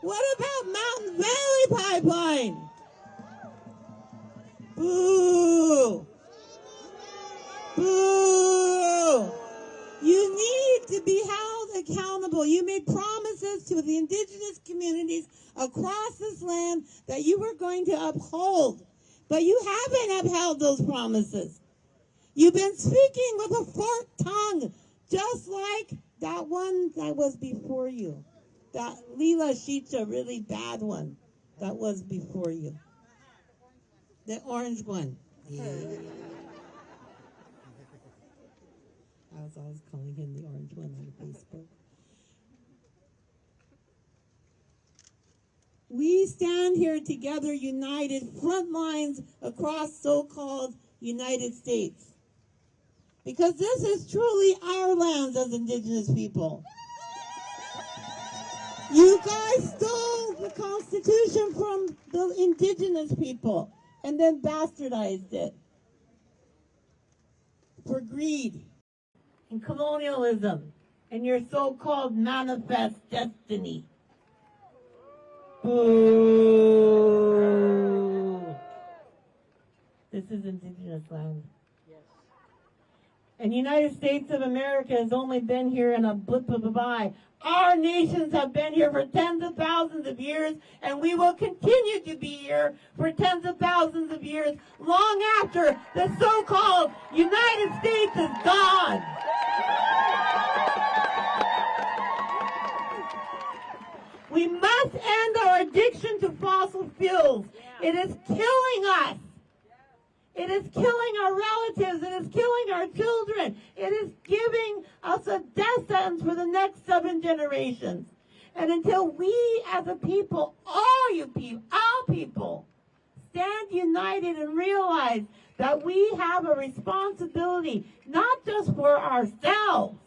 What about Mountain Valley Pipeline? Boo! Boo! You need to be held accountable. You made promises to the indigenous communities across this land that you were going to uphold, but you haven't upheld those promises. You've been speaking with a forked tongue, just like that one that was before you. That Lila Shicha, really bad one that was before you. The orange one. Yeah. I was always calling him the orange one on Facebook. We stand here together, united, front lines across so-called United States. Because this is truly our lands as indigenous people. You guys stole the Constitution from the indigenous people and then bastardized it for greed and colonialism and your so-called manifest destiny. Boo! This is indigenous land. And the United States of America has only been here in a blip of an eye. Our nations have been here for tens of thousands of years, and we will continue to be here for tens of thousands of years, long after the so-called United States is gone. We must end our addiction to fossil fuels. It is killing us. It is killing our relatives. It is killing our children. It is giving us a death sentence for the next 7 generations. And until we as a people, all you people, our people, stand united and realize that we have a responsibility, not just for ourselves,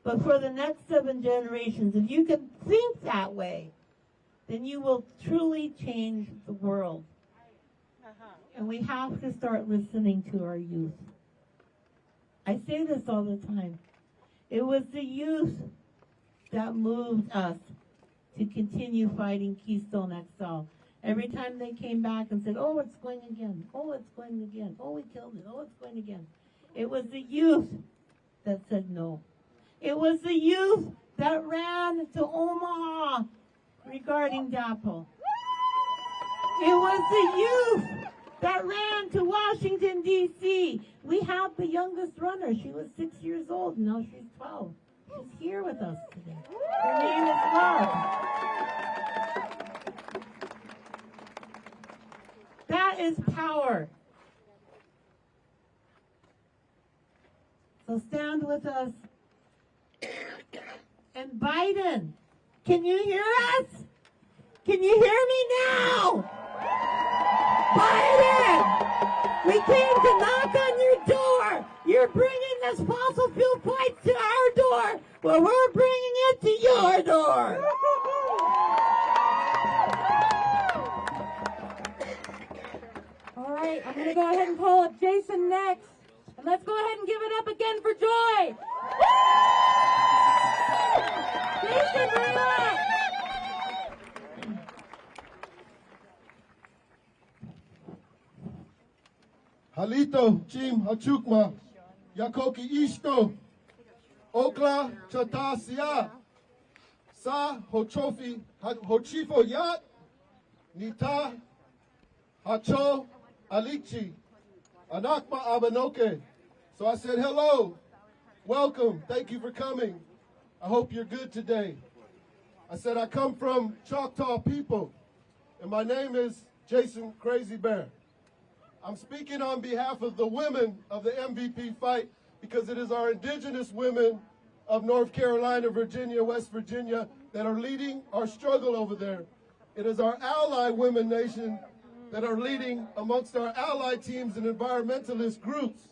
but for the next 7 generations. If you can think that way, then you will truly change the world. And we have to start listening to our youth. I say this all the time. It was the youth that moved us to continue fighting Keystone XL. Every time they came back and said, oh, it's going again. Oh, it's going again. Oh, we killed it. Oh, it's going again. It was the youth that said no. It was the youth that ran to Omaha regarding DAPL. It was the youth that ran to Washington, D.C. We have the youngest runner. She was 6 years old, and now she's 12. She's here with us today. Her name is Love. That is power. So stand with us. And Biden, can you hear us? Can you hear me now? Biden, we came to knock on your door. You're bringing this fossil fuel fight to our door. Well, we're bringing it to your door. All right, I'm going to go ahead and call up Jason next. And let's go ahead and give it up again for Joy. Jason, bring it up. Halito, Chim, Hachukma, Yakoki Ishto, Okla, Chatasia, Sa, Hochofi, Hochifo Yat, Nita, Hacho, Alichi, Anakma Abanoke. So I said, hello, welcome, thank you for coming. I hope you're good today. I said, I come from Choctaw people, and my name is Jason Crazy Bear. I'm speaking on behalf of the women of the MVP fight because it is our indigenous women of North Carolina, Virginia, West Virginia that are leading our struggle over there. It is our ally women nation that are leading amongst our ally teams and environmentalist groups.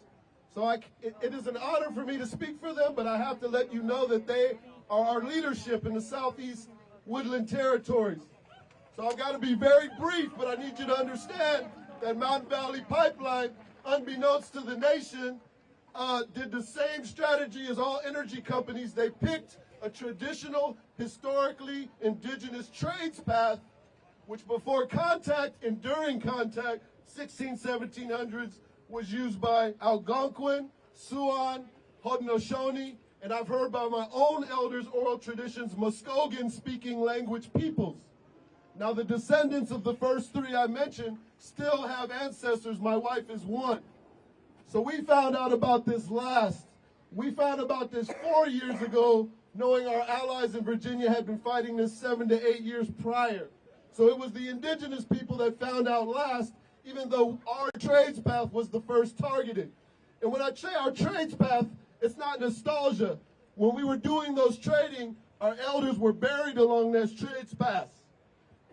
So it is an honor for me to speak for them, but I have to let you know that they are our leadership in the Southeast Woodland Territories. So I've got to be very brief, but I need you to understand that Mountain Valley Pipeline, unbeknownst to the nation, did the same strategy as all energy companies. They picked a traditional historically indigenous trades path, which before contact and during contact, 1700s, was used by Algonquin, Siouan, Haudenosaunee, and I've heard by my own elders' oral traditions, Muskogean-speaking language peoples. Now, the descendants of the first three I mentioned still have ancestors. My wife is one. So we found out about this We found about this 4 years ago, knowing our allies in Virginia had been fighting this 7 to 8 years prior. So it was the indigenous people that found out last, even though our trades path was the first targeted. And when I say our trades path, it's not nostalgia. When we were doing those trading, our elders were buried along those trades paths.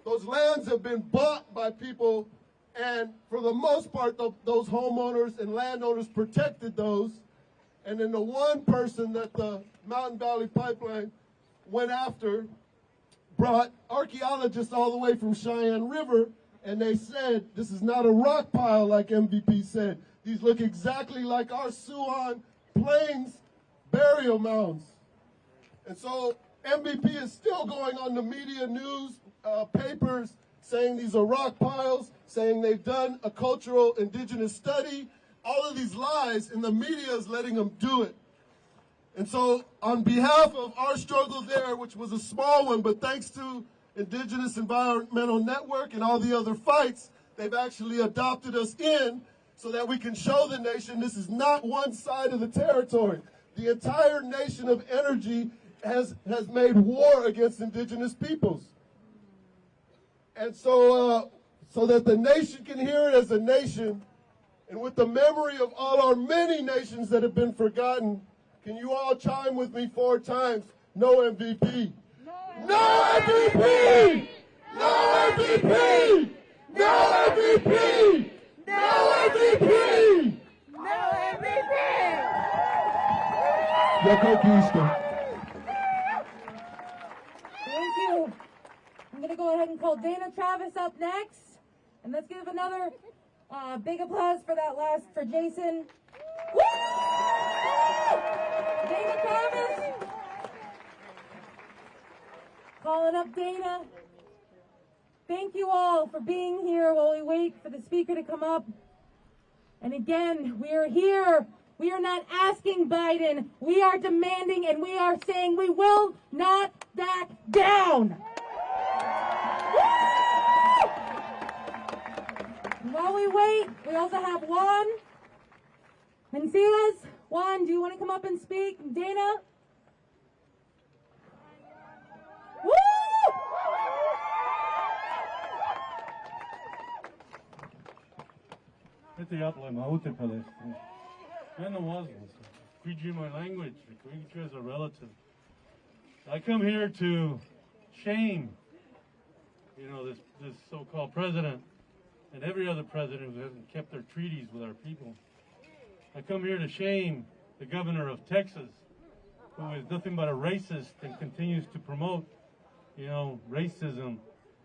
Those lands have been bought by people, and for the most part, those homeowners and landowners protected those. And then the one person that the Mountain Valley Pipeline went after brought archaeologists all the way from Cheyenne River, and they said, this is not a rock pile like MVP said. These look exactly like our Siouan Plains burial mounds. And so MVP is still going on the media news, papers, saying these are rock piles, saying they've done a cultural indigenous study. All of these lies, and the media is letting them do it. And so on behalf of our struggle there, which was a small one, but thanks to Indigenous Environmental Network and all the other fights, they've actually adopted us in so that we can show the nation this is not one side of the territory. The entire nation of energy has made war against indigenous peoples. And so, so that the nation can hear it as a nation, and with the memory of all our many nations that have been forgotten, can you all chime with me 4 times? No MVP. No MVP! No MVP! No MVP! No MVP! No MVP! Thank you. I'm going to go ahead and call Dana Travis up next. And let's give another big applause for Jason. Woo! Dana Travis. Calling up Dana. Thank you all for being here while we wait for the speaker to come up. And again, we are here. We are not asking Biden. We are demanding, and we are saying we will not back down. And while we wait, we also have Juan Mencias. Juan, do you want to come up and speak? Dana? Woo! my language. You guys are relative. I come here to shame, this so-called president and every other president who hasn't kept their treaties with our people. I come here to shame the governor of Texas, who is nothing but a racist and continues to promote, racism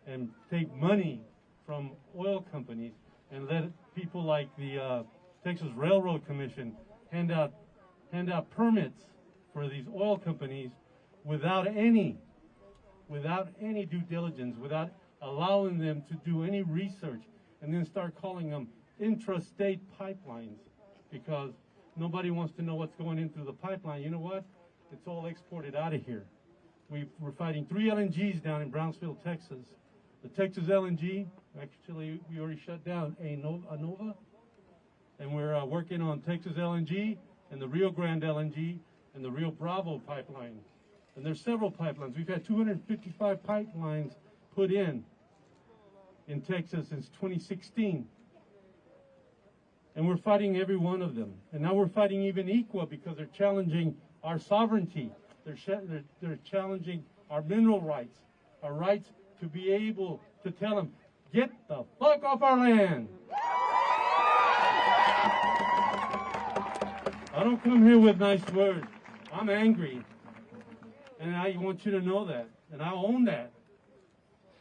and take money from oil companies and let people like the Texas Railroad Commission hand out permits for these oil companies without any due diligence, without allowing them to do any research, and then start calling them intrastate pipelines because nobody wants to know what's going in through the pipeline. You know what? It's all exported out of here. We're fighting 3 LNGs down in Brownsville, Texas. The Texas LNG, actually, we already shut down Nova, and we're working on Texas LNG and the Rio Grande LNG and the Rio Bravo pipeline. And there's several pipelines. We've had 255 pipelines put in Texas since 2016. And we're fighting every one of them. And now we're fighting even EQA because they're challenging our sovereignty. They're challenging our mineral rights, our rights to be able to tell them, get the fuck off our land. I don't come here with nice words. I'm angry. And I want you to know that. And I own that.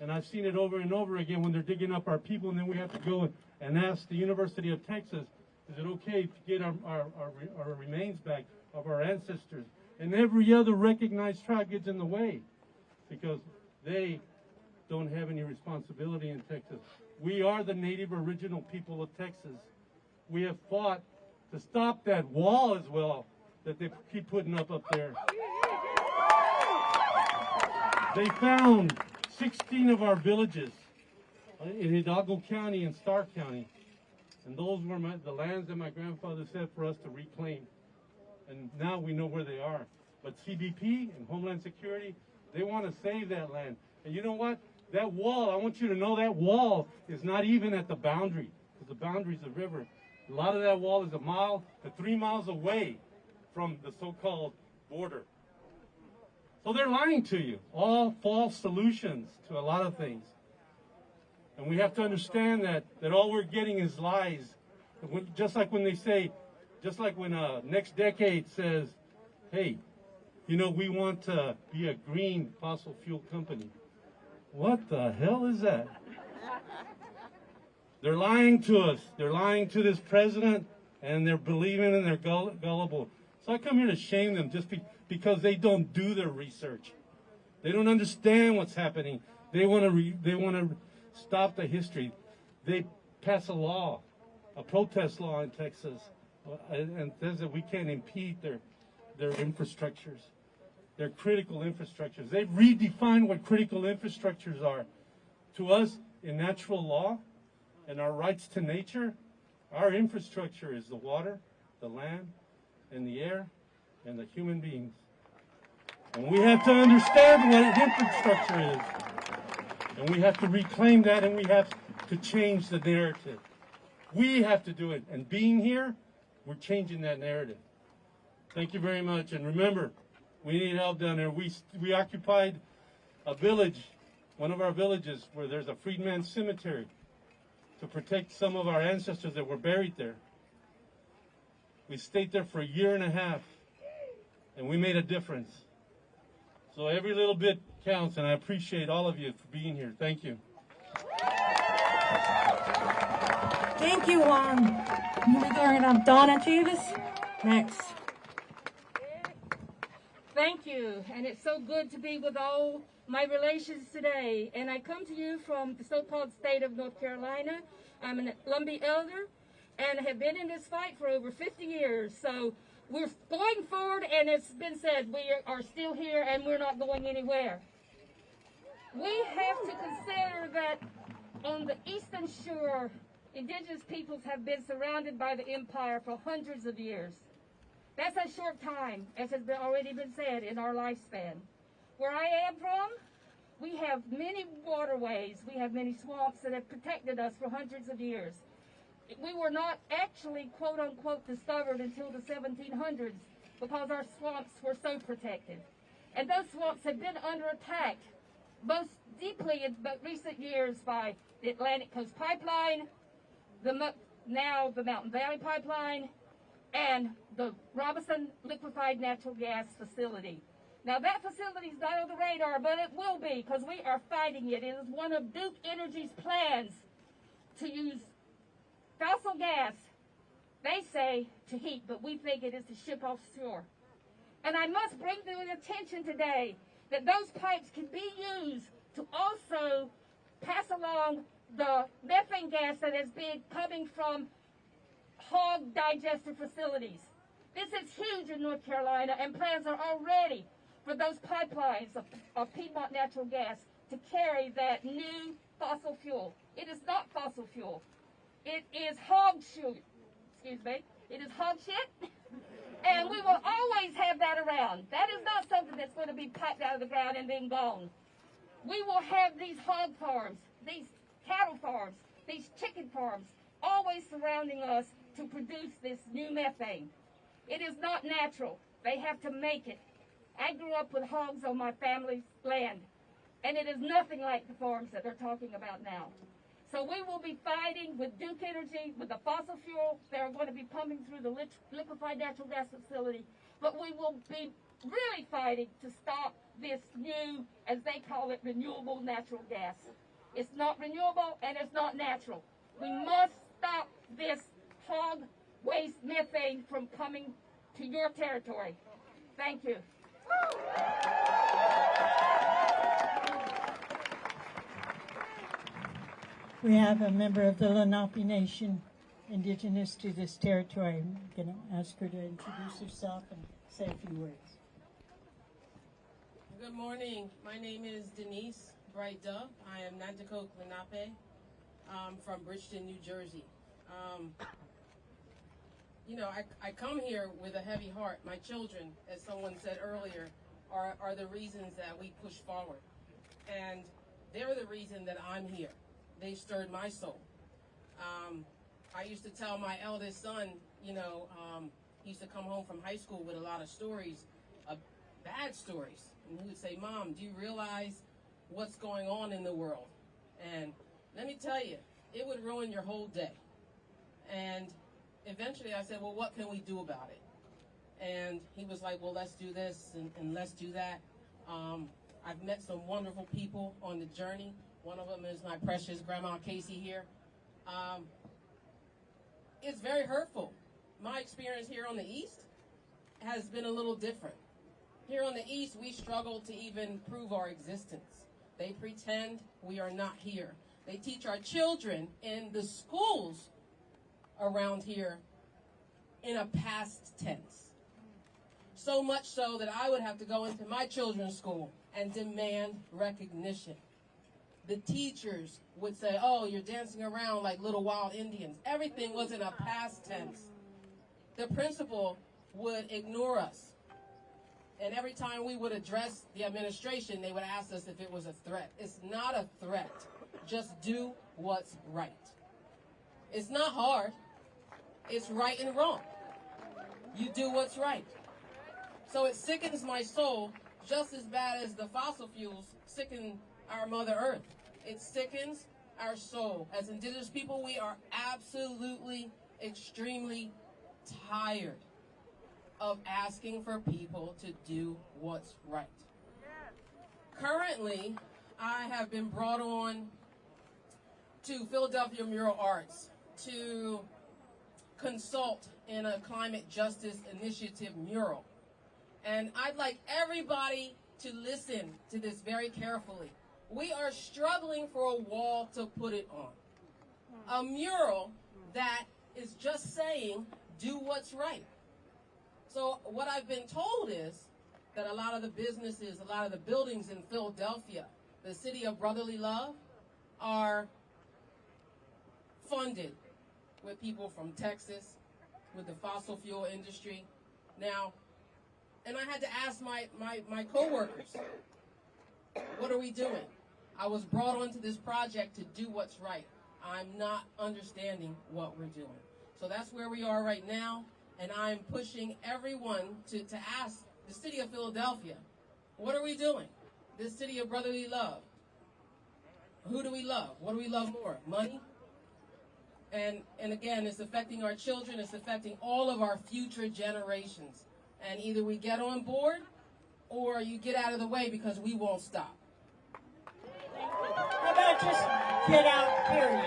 And I've seen it over and over again when they're digging up our people, and then we have to go and ask the University of Texas, is it okay to get our remains back of our ancestors? And every other recognized tribe gets in the way. because they don't have any responsibility in Texas. We are the native original people of Texas. We have fought to stop that wall as well that they keep putting up there. They found 16 of our villages in Hidalgo County and Starr County. And those were the lands that my grandfather said for us to reclaim. And now we know where they are. But CBP and Homeland Security, they want to save that land. And you know what? That wall, I want you to know that wall is not even at the boundary, because the boundary is the river. A lot of that wall is a mile to 3 miles away from the so-called border. So they're lying to you. All false solutions to a lot of things. And we have to understand that all we're getting is lies. Just like when they say, just like when Next Decade says, hey, you know, we want to be a green fossil fuel company. What the hell is that? They're lying to us. They're lying to this president, and they're believing and they're gullible. So I come here to shame them just because they don't do their research. They don't understand what's happening. They want to stop the history. They pass a law, a protest law in Texas, and says that we can't impede their infrastructures, their critical infrastructures. They've redefined what critical infrastructures are. To us, in natural law and our rights to nature, our infrastructure is the water, the land, and the air, and the human beings. And we have to understand what infrastructure is. And we have to reclaim that, and we have to change the narrative. We have to do it. And being here, we're changing that narrative. Thank you very much. And remember, we need help down there. We occupied a village, one of our villages, where there's a freedman cemetery to protect some of our ancestors that were buried there. We stayed there for 1.5 years, and we made a difference. So every little bit counts, and I appreciate all of you for being here. Thank you. Thank you, Juan. We're going to have Donna Davis next. Thank you, and it's so good to be with all my relations today. And I come to you from the so-called state of North Carolina. I'm an Lumbee elder, and have been in this fight for over 50 years. So we're going forward, and it's been said, we are still here, and we're not going anywhere. We have to consider that on the eastern shore, indigenous peoples have been surrounded by the empire for hundreds of years. That's a short time, as has already been said, in our lifespan. Where I am from, we have many waterways, we have many swamps that have protected us for hundreds of years. We were not actually, quote unquote, discovered until the 1700s because our swamps were so protected. And those swamps have been under attack, most deeply in recent years by the Atlantic Coast Pipeline, now the Mountain Valley Pipeline, and the Robinson Liquefied Natural Gas Facility. Now that facility is not on the radar, but it will be because we are fighting it. It is one of Duke Energy's plans to use fossil gas, they say, to heat, but we think it is to ship offshore. And I must bring to your attention today that those pipes can be used to also pass along the methane gas that has been coming from hog digester facilities. This is huge in North Carolina, and plans are already for those pipelines of Piedmont Natural Gas to carry that new fossil fuel. It is not fossil fuel. It is hog shit. Excuse me. It is hog shit. And we will always have that around. That is not something that's going to be piped out of the ground and then gone. We will have these hog farms, these cattle farms, these chicken farms, always surrounding us to produce this new methane. It is not natural. They have to make it. I grew up with hogs on my family's land, and it is nothing like the farms that they're talking about now. So we will be fighting with Duke Energy, with the fossil fuel. They're going to be pumping through the liquefied natural gas facility. But we will be really fighting to stop this new, as they call it, renewable natural gas. It's not renewable and it's not natural. We must stop this hog waste methane from coming to your territory. Thank you. We have a member of the Lenape Nation, indigenous to this territory. I'm going to ask her to introduce herself and say a few words. Good morning. My name is Denise Bright Dove. I am Nanticoke Lenape from Bridgeton, New Jersey. You know, I come here with a heavy heart. My children, as someone said earlier, are the reasons that we push forward. And they're the reason that I'm here. They stirred my soul. I used to tell my eldest son, you know, he used to come home from high school with a lot of stories, bad stories. And he would say, Mom, do you realize what's going on in the world? And let me tell you, it would ruin your whole day. And eventually I said, well, what can we do about it? And he was like, well, let's do this and let's do that. I've met some wonderful people on the journey. One of them is my precious Grandma Casey here. It's very hurtful. My experience here on the East has been a little different. Here on the East, we struggle to even prove our existence. They pretend we are not here. They teach our children in the schools around here in a past tense. So much so that I would have to go into my children's school and demand recognition. The teachers would say, oh, you're dancing around like little wild Indians. Everything was in a past tense. The principal would ignore us. And every time we would address the administration, they would ask us if it was a threat. It's not a threat. Just do what's right. It's not hard. It's right and wrong. You do what's right. So it sickens my soul just as bad as the fossil fuels sicken our Mother Earth. It sickens our soul. As indigenous people, we are absolutely, extremely tired of asking for people to do what's right. Currently, I have been brought on to Philadelphia Mural Arts to consult in a climate justice initiative mural. And I'd like everybody to listen to this very carefully. We are struggling for a wall to put it on. A mural that is just saying, do what's right. So what I've been told is that a lot of the businesses, a lot of the buildings in Philadelphia, the city of brotherly love, are funded with people from Texas, with the fossil fuel industry. Now, and I had to ask my coworkers, what are we doing? I was brought onto this project to do what's right. I'm not understanding what we're doing. So that's where we are right now, and I'm pushing everyone to ask the city of Philadelphia, what are we doing? This city of brotherly love. Who do we love? What do we love more? Money? And again, it's affecting our children, it's affecting all of our future generations. And either we get on board, or you get out of the way because we won't stop. How about just get out, period?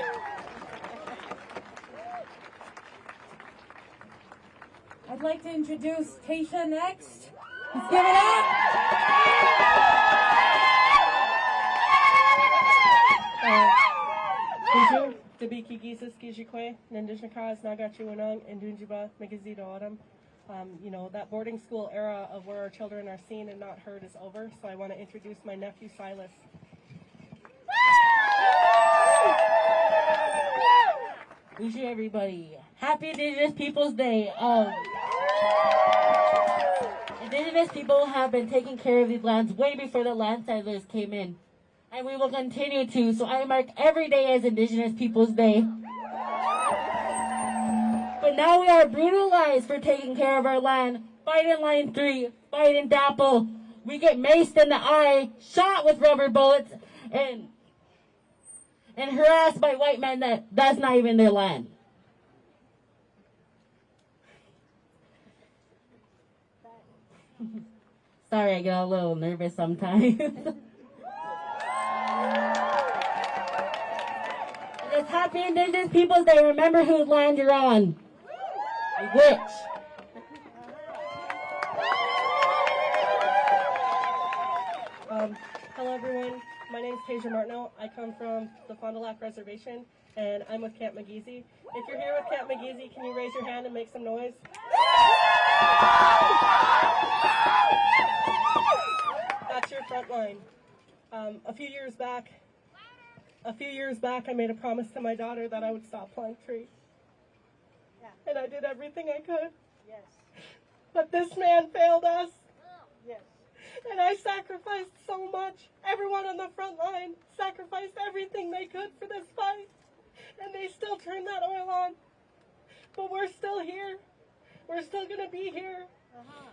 I'd like to introduce Tasha next. Let's give it up. Bonjour, Dabiki Gisa Skijikwe, Nandishnakas Nagachi Wanang, and Dunjiba Megazido Autumn. You know, that boarding school era of where our children are seen and not heard is over, so I want to introduce my nephew Silas. Bonjour everybody. Happy Indigenous Peoples Day. Indigenous people have been taking care of these lands way before the land settlers came in. And we will continue to, so I mark every day as Indigenous Peoples Day. But now we are brutalized for taking care of our land. Fight in line 3, fight in Dapple. We get maced in the eye, shot with rubber bullets, and harassed by white men that's not even their land. Sorry, I get a little nervous sometimes. It's Happy Indigenous Peoples Day. Remember whose land you're on. Which? Hello everyone, my name is Texeira Martineau. I come from the Fond du Lac Reservation, and I'm with Camp McGeezy. If you're here with Camp McGeezy, can you raise your hand and make some noise? That's your front line. A few years back, I made a promise to my daughter that I would stop planting trees. And I did everything I could. Yes. But this man failed us. Yes. And I sacrificed so much. Everyone on the front line sacrificed everything they could for this fight. And they still turned that oil on. But we're still here. We're still going to be here.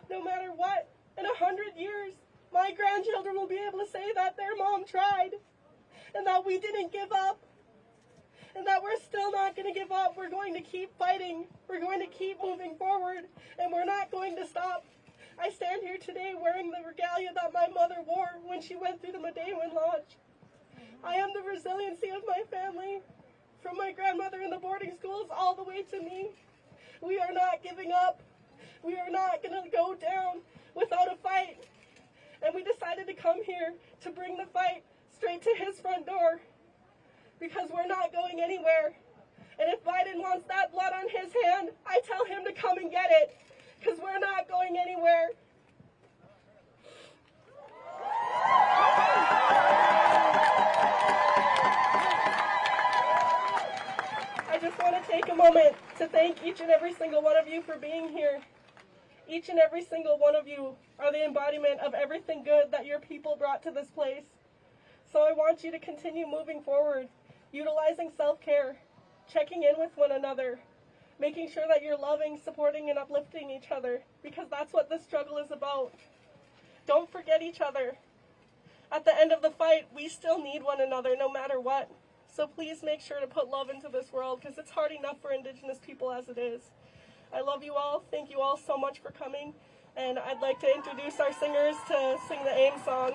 No matter what. In 100 years, my grandchildren will be able to say that their mom tried. And that we didn't give up. And that we're still not going to give up. We're going to keep fighting. We're going to keep moving forward. And we're not going to stop. I stand here today wearing the regalia that my mother wore when she went through the Medewan Lodge. I am the resiliency of my family, from my grandmother in the boarding schools all the way to me. We are not giving up. We are not going to go down without a fight. And we decided to come here to bring the fight straight to his front door, because we're not going anywhere. And if Biden wants that blood on his hand, I tell him to come and get it, because we're not going anywhere. I just want to take a moment to thank each and every single one of you for being here. Each and every single one of you are the embodiment of everything good that your people brought to this place. So I want you to continue moving forward, utilizing self-care, checking in with one another, making sure that you're loving, supporting, and uplifting each other, because that's what this struggle is about. Don't forget each other. At the end of the fight, we still need one another no matter what. So please make sure to put love into this world, because it's hard enough for Indigenous people as it is. I love you all. Thank you all so much for coming. And I'd like to introduce our singers to sing the AIM song.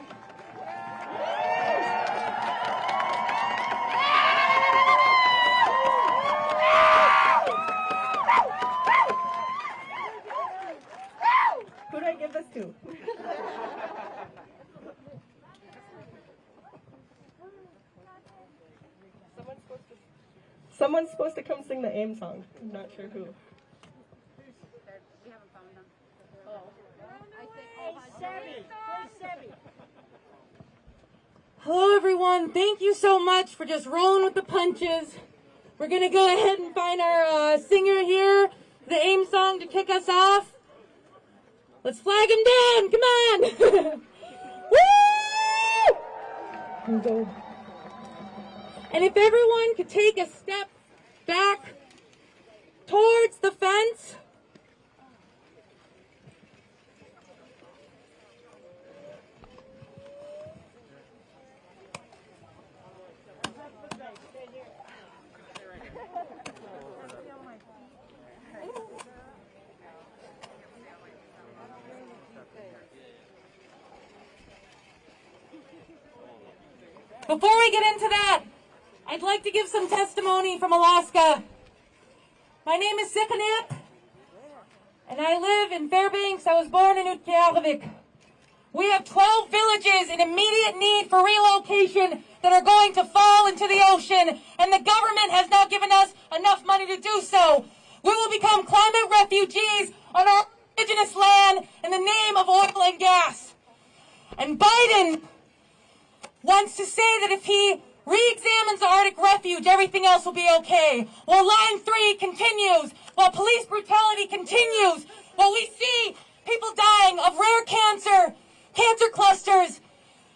Who do I give this to? Someone's supposed to come sing the AIM song. I'm not sure who. Hello everyone, thank you so much for just rolling with the punches. We're going to go ahead and find our singer here, the AIM song to kick us off. Let's flag him down, come on! Woo! And if everyone could take a step back towards the fence. Before we get into that, I'd like to give some testimony from Alaska. My name is Sikanip, and I live in Fairbanks. I was born in Utqiagvik. We have 12 villages in immediate need for relocation that are going to fall into the ocean, and the government has not given us enough money to do so. We will become climate refugees on our indigenous land in the name of oil and gas. And Biden wants to say that if he re-examines the Arctic Refuge, everything else will be okay. While Line 3 continues, while police brutality continues, while we see people dying of rare cancer clusters,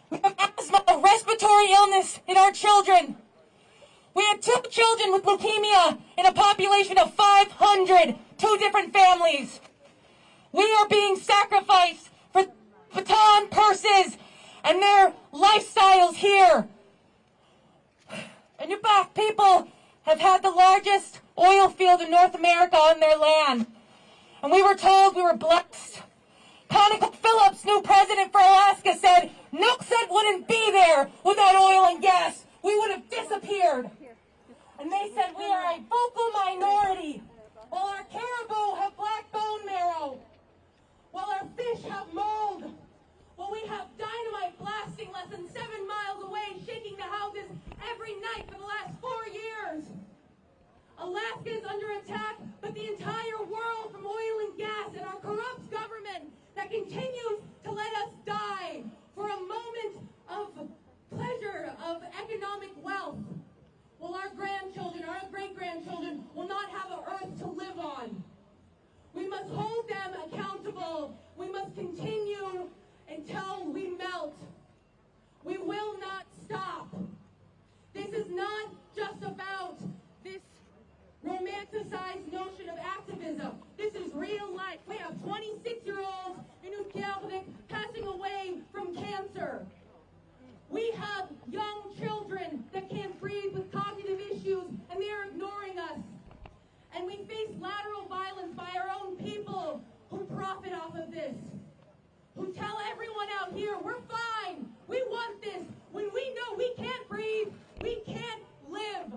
we have asthma, respiratory illness in our children. We had 2 children with leukemia in a population of 500, 2 different families. We are being sacrificed for baton purses and their lifestyles here. Inupiaq people have had the largest oil field in North America on their land. And we were told we were blessed. ConocoPhillips, new president for Alaska, said Nuxet wouldn't be there without oil and gas. We would have disappeared. And they said we are a vocal minority. While our caribou have black bone marrow. While our fish have mold. Well, we have dynamite blasting less than 7 miles away, shaking the houses every night for the last 4 years. Alaska is under attack, but the entire world from oil and gas and our corrupt government that continues to let us die for a moment of pleasure, of economic wealth. Well, our grandchildren, our great-grandchildren will not have an earth to live on. We must hold them accountable. We must continue until we melt. We will not stop. This is not just about this romanticized notion of activism. This is real life. We have 26-year-olds in Utqiagvik passing away from cancer. We have young children that can't breathe with cognitive issues, and they are ignoring us. And we face lateral violence by our own people who profit off of this, who tell everyone out here, we're fine, we want this, when we know we can't breathe, we can't live.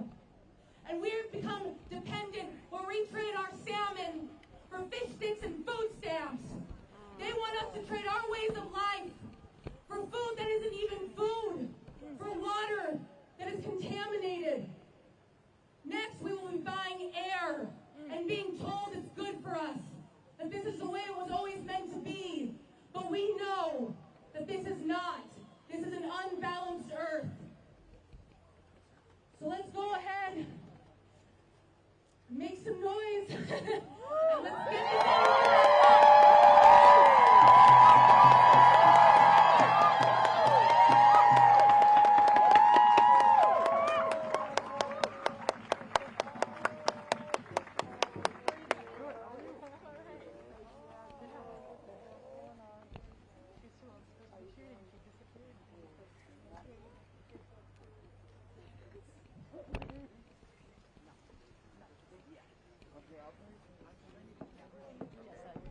And we've become dependent where we trade our salmon for fish sticks and food stamps. They want us to trade our ways of life for food that isn't even food, for water that is contaminated. Next, we will be buying air and being told it's good for us, that this is the way it was always meant to be. But we know that this is not. This is an unbalanced earth. So let's go ahead, make some noise, and let's get this out.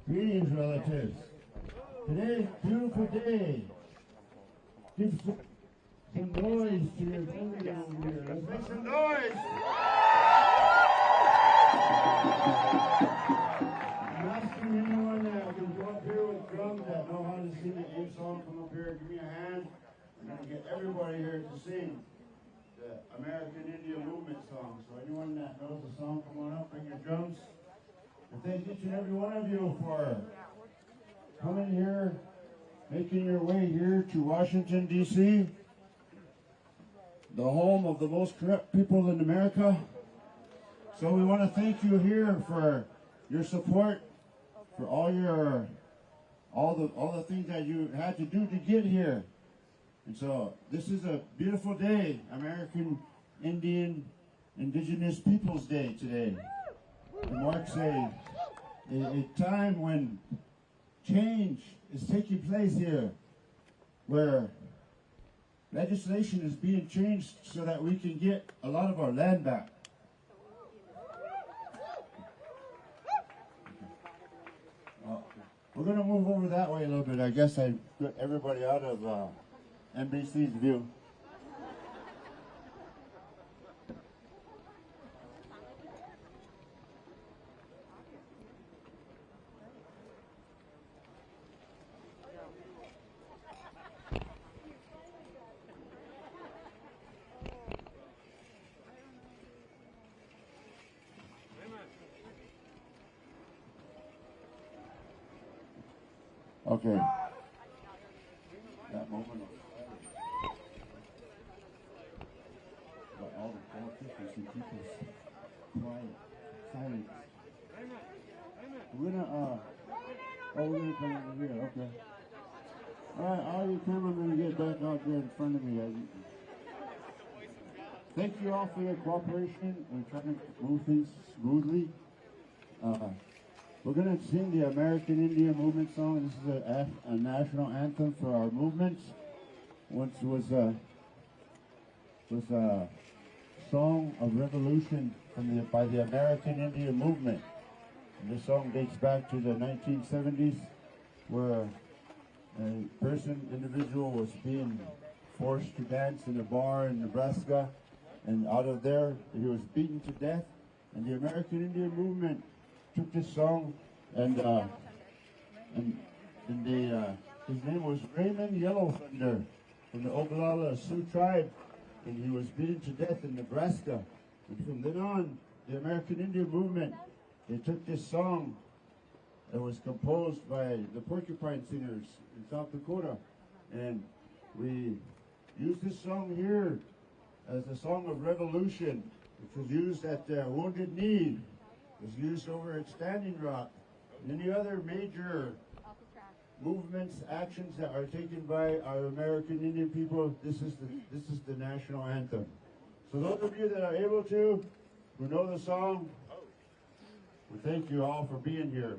Greetings, relatives. Today's a beautiful day. Give some noise to your family over here. Let's make some noise. I'm asking anyone that can go up here with drums that know how to sing the A song, come up here, give me a hand. I'm going to get everybody here to sing the American Indian Movement song. So anyone that knows the song, come on up, bring your drums. And thank each and every one of you for coming here, making your way here to Washington, D.C., the home of the most corrupt people in America. So we want to thank you here for your support, for all the things that you had to do to get here. And so this is a beautiful day, American Indian Indigenous Peoples Day today. It marks a time when change is taking place here, where legislation is being changed so that we can get a lot of our land back. We're going to move over that way a little bit. I guess I got everybody out of NBC's view. Okay. That moment of but all the politicians and people's quiet, silence. We're gonna come over here, okay. Alright, all you cameramen get back out there in front of me. Thank you all for your cooperation. We're trying to move things smoothly. We're going to sing the American Indian Movement song. This is a national anthem for our movements. Once was a song of revolution by the American Indian Movement. And this song dates back to the 1970s, where a individual was being forced to dance in a bar in Nebraska, and out of there he was beaten to death. And the American Indian Movement took this song and they His name was Raymond Yellowthunder from the Oglala Sioux tribe, and he was beaten to death in Nebraska. And from then on, the American Indian movement, they took this song that was composed by the Porcupine Singers in South Dakota, and we used this song here as a song of revolution, which was used at Wounded Knee, was used over at Standing Rock, and any other major movements, actions that are taken by our American Indian people. This is the national anthem. So those of you that are able to, who know the song, we thank you all for being here.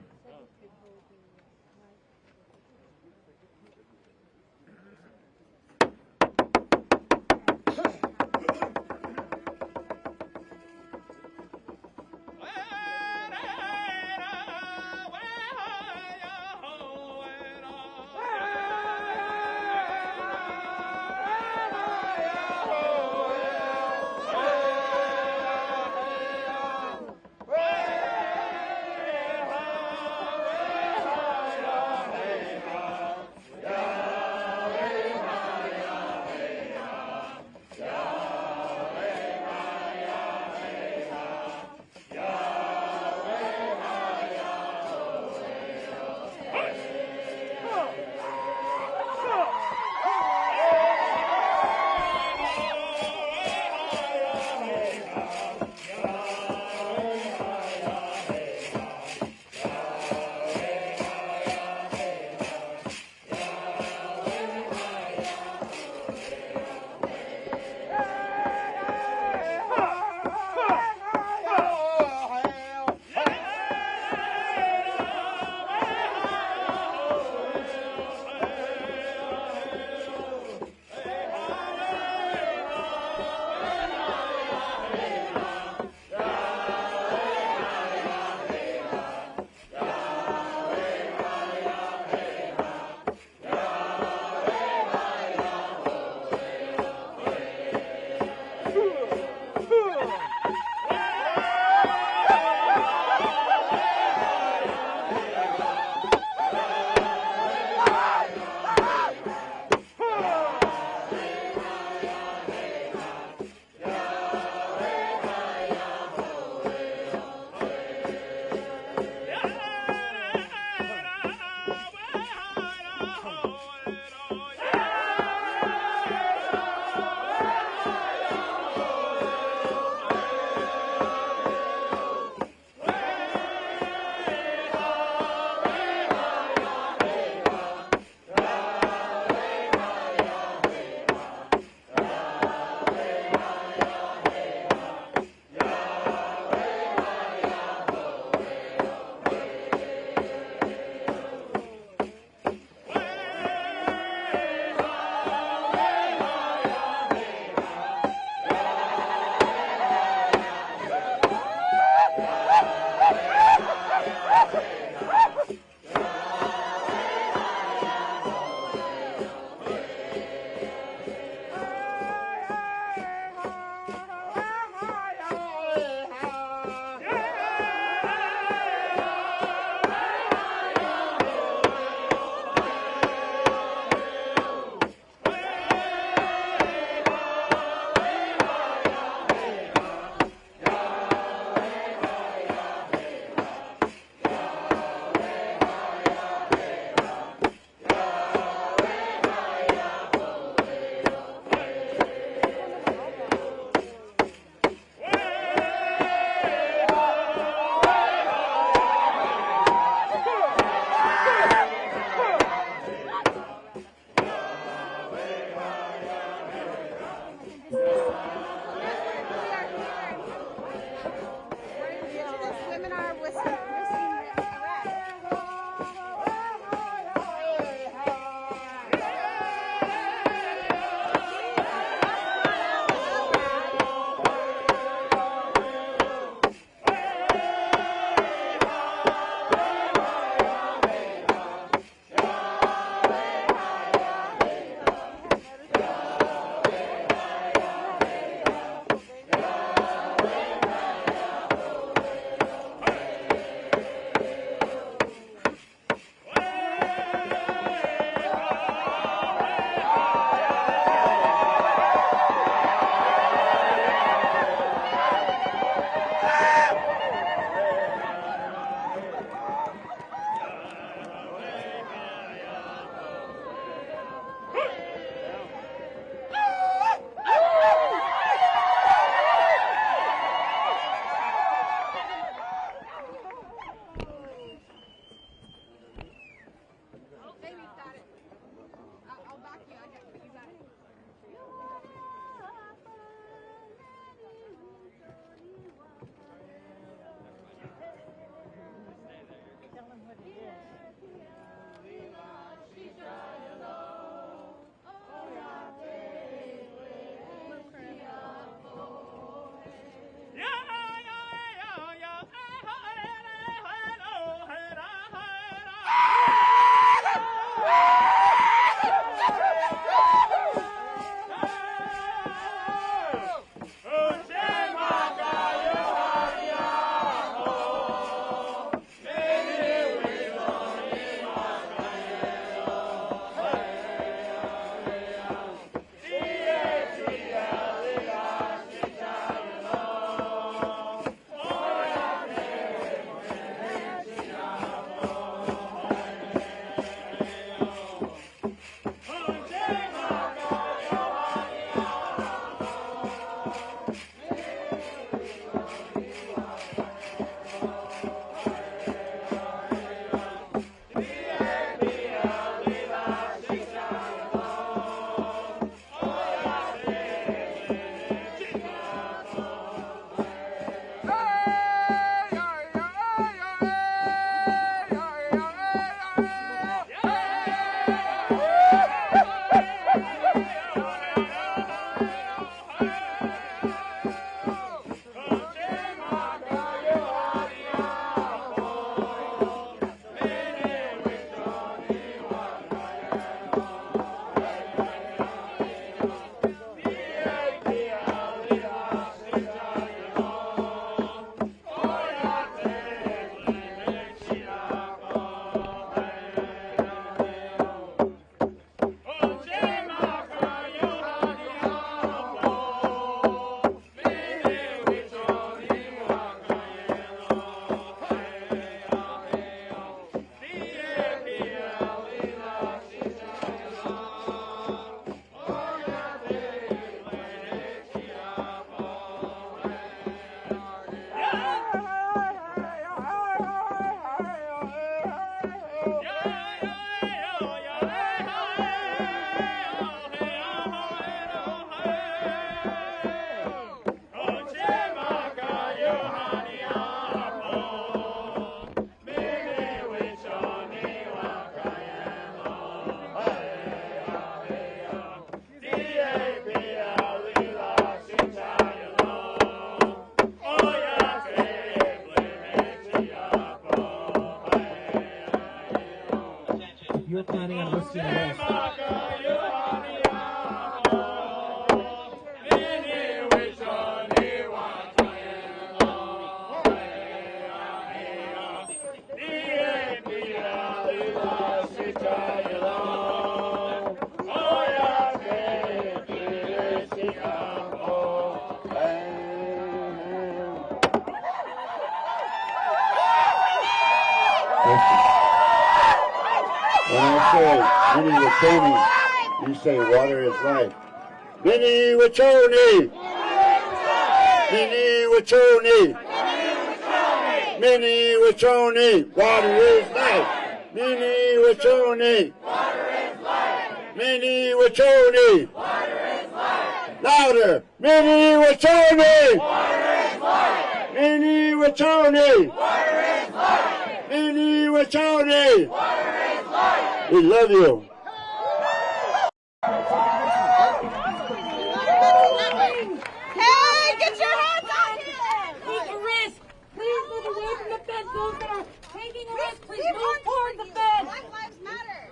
say Mini Wachoni, you say water is life. Mini Wachoni! Mini Wachoni! Mini Wachoni! Water is life! Mini Wachoni! Water is life! Mini Wachoni! Water is life! Louder! Mini Wachoni! Water is life! Mini Wachoni! Water is life! Mini Wachoni! Water is life! We love you. Hey, get your hands on him! Take a risk. Please move away from the fence. Those that are taking a risk, please move toward the fence. Black Lives Matter.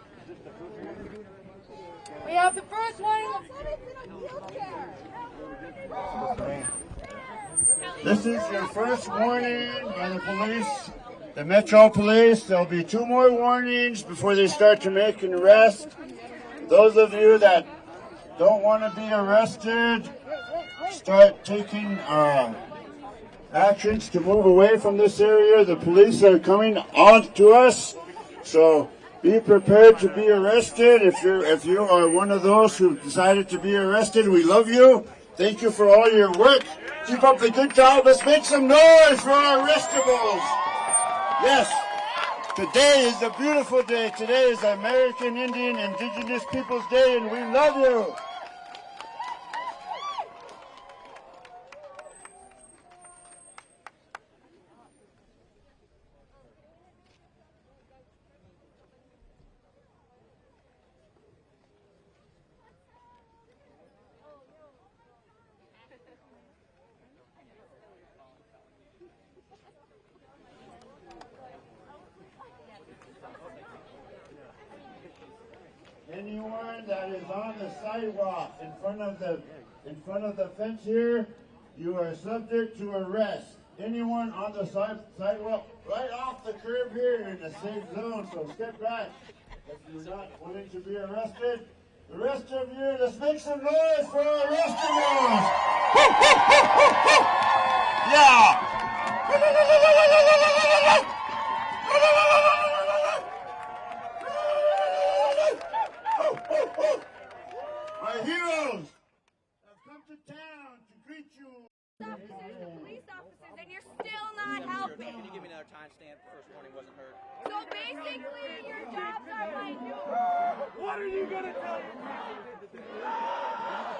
We have the first warning. This is your first warning by the police, the Metro Police. There'll be 2 more warnings before they start to make an arrest. Those of you that don't want to be arrested, start taking actions to move away from this area. The police are coming on to us, so be prepared to be arrested. If you are one of those who decided to be arrested, we love you. Thank you for all your work. Keep up the good job. Let's make some noise for our arrestables. Yes, today is a beautiful day. Today is American Indian Indigenous Peoples Day, and we love you. Anyone that is on the sidewalk in front of the fence here, you are subject to arrest. Anyone on the sidewalk right off the curb here in the safe zone, so step back if you're not wanting to be arrested. The rest of you, let's make some noise for our arrestables. Yeah. My heroes have come to town to greet you. Police officers, and you're still not helping. Can you give me another timestamp? First warning wasn't heard. So basically, your jobs are like, What are you gonna tell your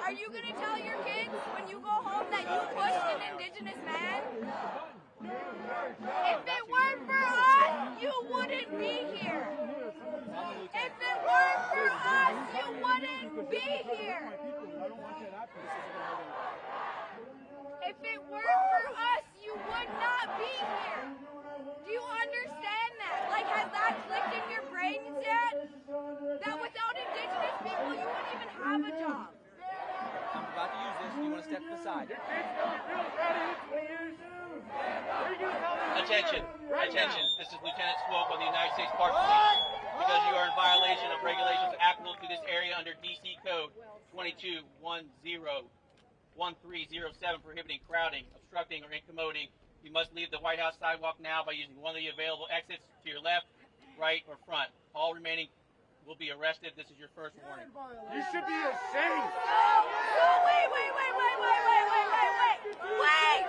are you gonna tell your kids when you go home that you pushed an indigenous man? If it weren't for us, you wouldn't be here. If it weren't for us, you wouldn't be here. If it weren't for us, you would not be here. Do you understand that? Like, has that clicked in your brains yet? That without indigenous people, you wouldn't even have a job. I'm about to use this. You want to step to the side? Attention, attention. This is Lieutenant Swope of the United States Park Police. Because you are in violation of regulations applicable to this area under D.C. Code 22101307, prohibiting crowding, obstructing, or incommoding. You must leave the White House sidewalk now by using one of the available exits to your left, right, or front. All remaining will be arrested. This is your first warning. You should be ashamed. Wait!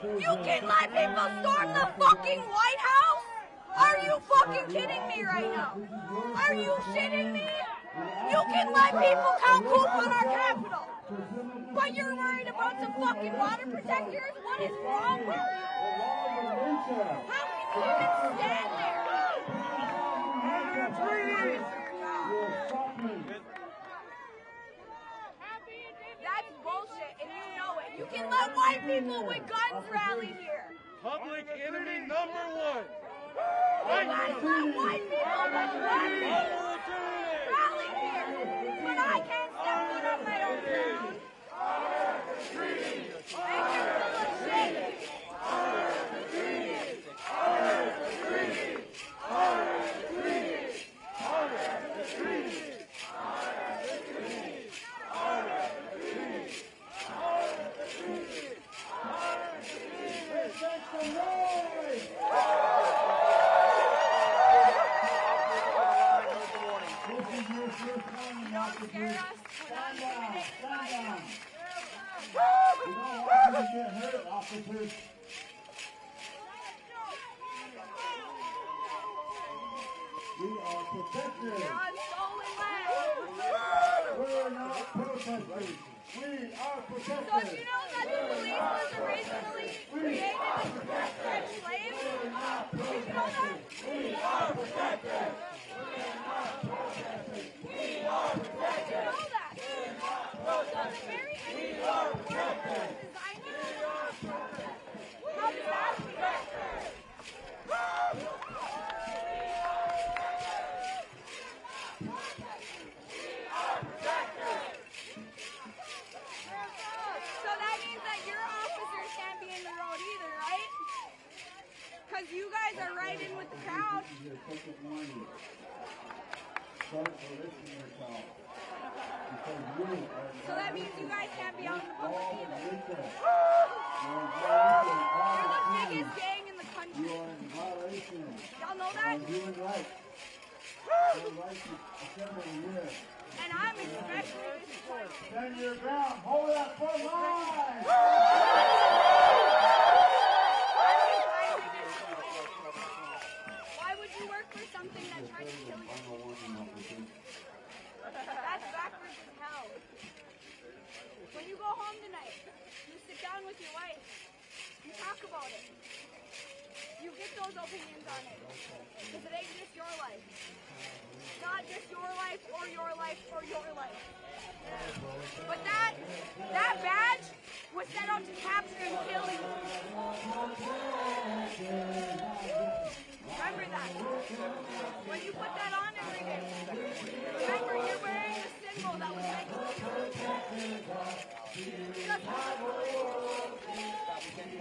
You can let people storm the fucking White House? Are you fucking kidding me right now? Are you shitting me? You can let people count poop on our Capitol, but you're worried about some fucking water protectors? What is wrong with you? How can you even stand there? That's bullshit, and you know it. You can let white people with guns rally here. Public enemy number one. You guys let white people with guns rally here. But I can't step foot on my own ground. And you're full of shit. doesn't get hurt, officers. We are protectors. You're on stolen land. We're not protesters. We are protectors. So do you know that the police was originally created to protect slaves? Did you know that? We are protectors. We are not protesters. We are protectors. Did you know that? So the very end of the world was designed to protect. How does that protect? So that means that your officers can't be in the road either, right? Because you guys are right in with the crowd. So that means you guys can't be out in the public either. You're the biggest gang in the country. Y'all know that? And I'm especially disappointed. Stand your ground. Hold that front line. Why would you work for something that tries to kill you? That's backwards as hell. When you go home tonight, you sit down with your wife. You talk about it. You get those opinions on it. Because it ain't just your life. Not just your life or your life or your life. But that badge was set out to capture and kill you. Remember that. When you put that on every day, remember you're wearing a symbol that was meant to kill you.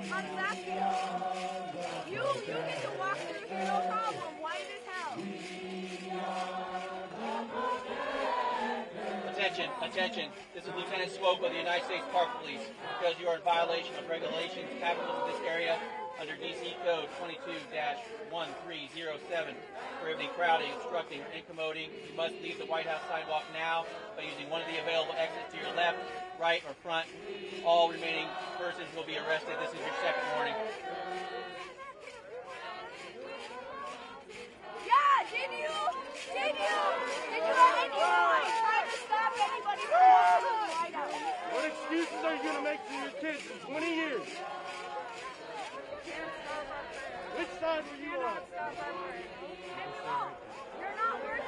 How does that feel? You get to walk through here no problem, white as hell. Attention. This is Lieutenant Swope of the United States Park Police. Because you are in violation of regulations applicable to this area under D.C. Code 22-1307, prohibiting crowding, obstructing, or incommoding, you must leave the White House sidewalk now by using one of the available exits to your left, right, or front. All remaining persons will be arrested. This is your second warning. Yeah, did you at any point try to stop anybody from walking to the White House? What excuses are you going to make to your kids in 20 years? Which side were you on? And you won't. You're not worth it.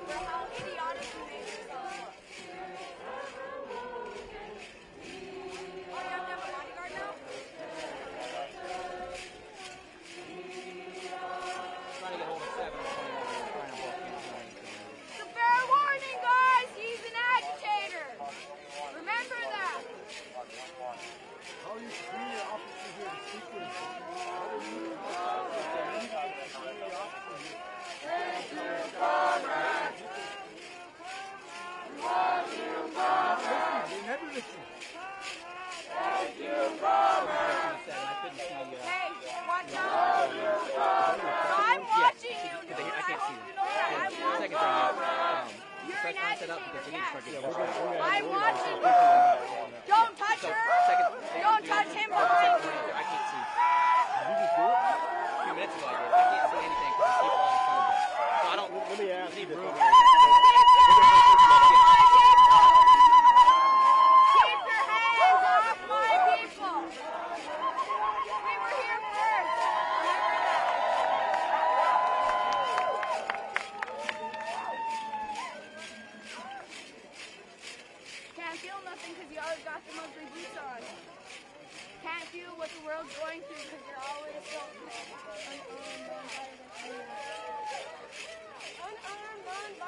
For how idiotic you made yourself look. Oh, you have to have a bodyguard now? Trying to get hold of 7. It's a fair warning, guys. He's an agitator. Remember that. How are you seeing your officers here in secret? Thank you, comrades. They never listen. Thank you, comrades. Hey, watch out. I'm watching you, dude. I hope you know that. I'm watching you. You're an agitator, yes. I'm watching you. Don't touch her. Don't touch him behind you. I can't see. Did you just do it? A few minutes ago I did. I can't see anything because the people all in front of me. So I don't Let me ask see you. room. Keep your hands off my people. We were here first. Remember that. Can't feel nothing because you always got some ugly boots on. Can't feel what the world's going through because you're always so unarmed,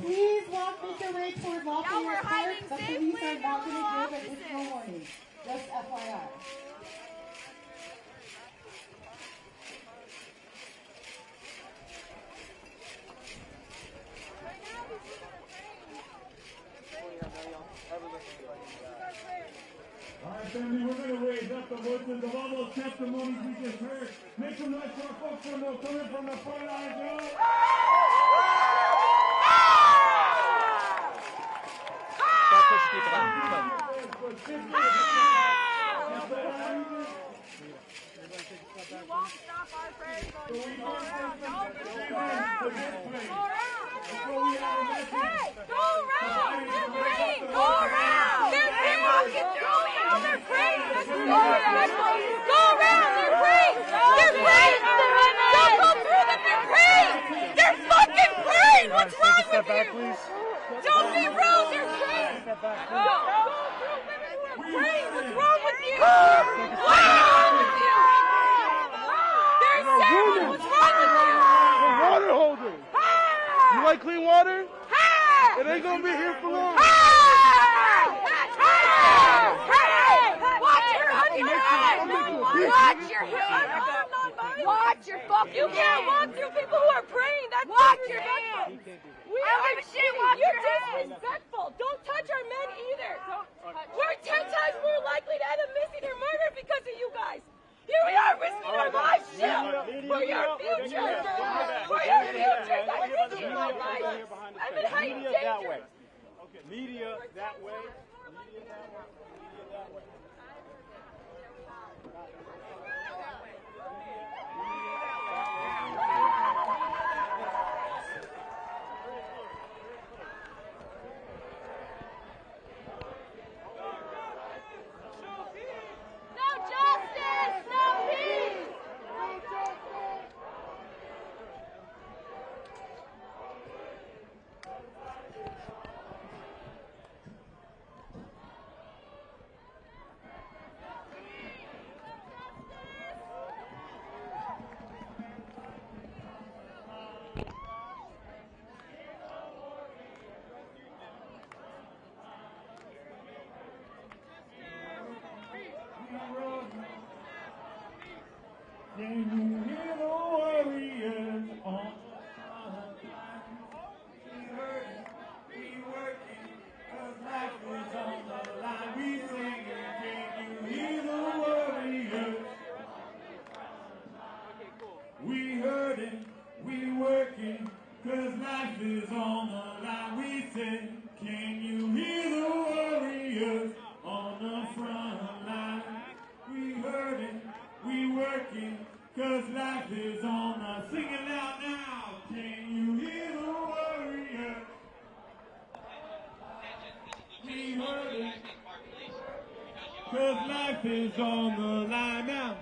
Please make your way toward Lafayette Park. The police are not going to give additional warning. Just FYI. All right, family, we're going to raise up the voices of all those testimonies we just heard. Make some noise for our folks coming from the front lines, yo. Start pushing people out. You won't stop our prayers going go around. No, go around. Go around. Hey, go around. They're praying. Go around. They're walking through now. They're praying. Go around. Go around. They're praying. They're praying. Don't go through them. They're praying. They're fucking praying. What's wrong with you? Don't be rude. They're praying. Go through women who are praying. What's wrong with you? What's wrong with you? What's wrong with you? The water holder. You like clean water? It ain't gonna be here for long. Watch your head! Watch your head! Watch your fuck! You can't walk through people who are praying. That's watch your head! You're disrespectful. Don't touch our men either. We're 10 times more likely to end up missing or murdered because of you guys. Here we are risking our lives, shit! For your future! For your future! Guys, this is my life! I'm in heightened danger! Okay, media that way. Media that way. Media that way. No justice! No peace! Can you hear the warriors on the front line? We hurting, we working, 'cause life is on the line. We singing, can you hear the warriors? We hurting, we working, 'cause life is on the line. We sing, can you hear the warriors on the front line? We hurting, we working, 'cause life is on us. Sing it loud now. Can you hear the warriors? We hurting, 'cause life is on the line now.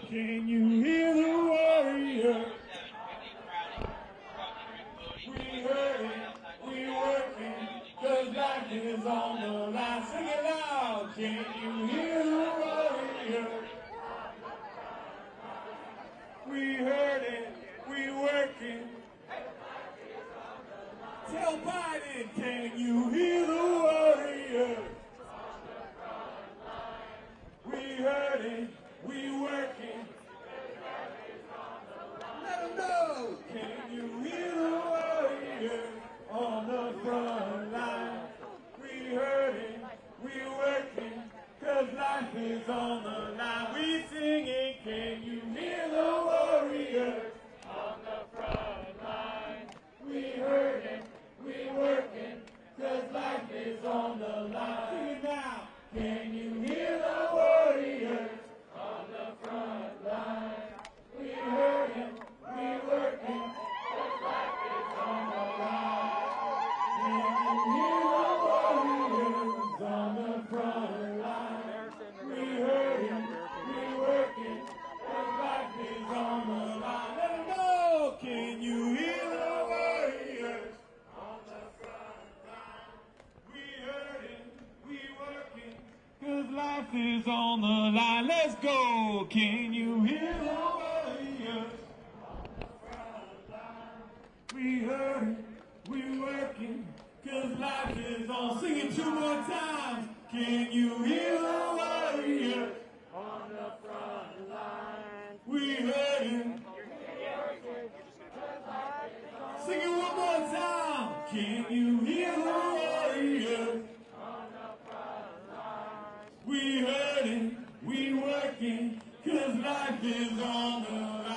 Can you hear the warriors? We hurting, we working, 'cause life is on the line. Sing it loud. Can you hear the warriors? We hurting, we working. Tell Biden, can you hear the warriors? We hurting, we working. Let them know. Can you hear the warriors on the front line? We hurting, we working, 'cause life is on the line. We singing, can you hear the warriors on the front line? We hurting, we working, 'cause life is on the line. Sing it now. Can you hear the warriors on the front line? We hurting, we working, 'cause life is on the line. Can you hear the warriors on the front line? We hurting, we working, 'cause life is on the line. Let them know. Can you hear the warriors on the front line? We hurting, we working, 'cause life is on the line. Let's go. Can you hear the warriors on the front line? We hurting, we working, life is on. Sing it 2 more times. Can you hear the warrior on the front line? We hurting. Sing it 1 more time. Can you hear the warrior on the front line? We hurting, we working, 'cause life is on the line.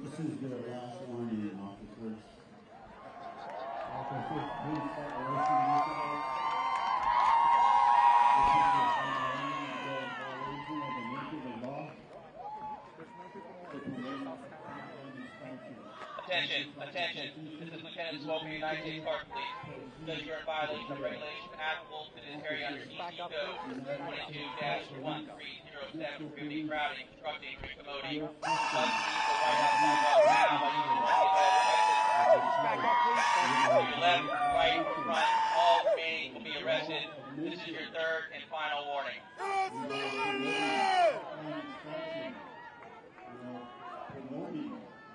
This is the last warning, officers. Officers, please start arresting yourselves. This is the final warning of the violation of the nature of the law. Attention. This is Lieutenant Swope, United States Park Police. Because you're in violation of regulation applicable to this area under EC Code 22-1307, prohibiting crowding, obstructing, incommoding, must leave the White House sidewalk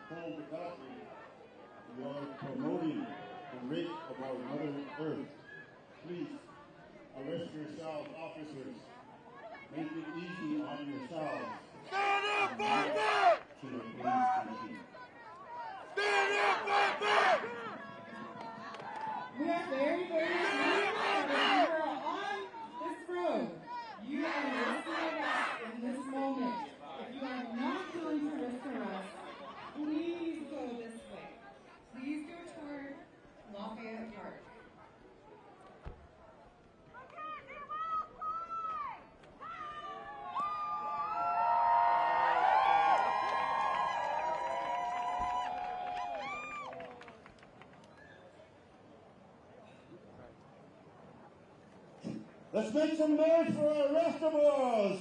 hold the country. We are promoting the rape of our Mother Earth. Please arrest yourselves, officers. Make it easy on yourselves. Stand up, fight back! To the police station. Stand up, fight back! We are very, very pleased that you are on this road. You are risking us in this moment. If you are not willing to risk us, please go this way. Please go toward Lafayette Park. Let's make some noise for our arrestables!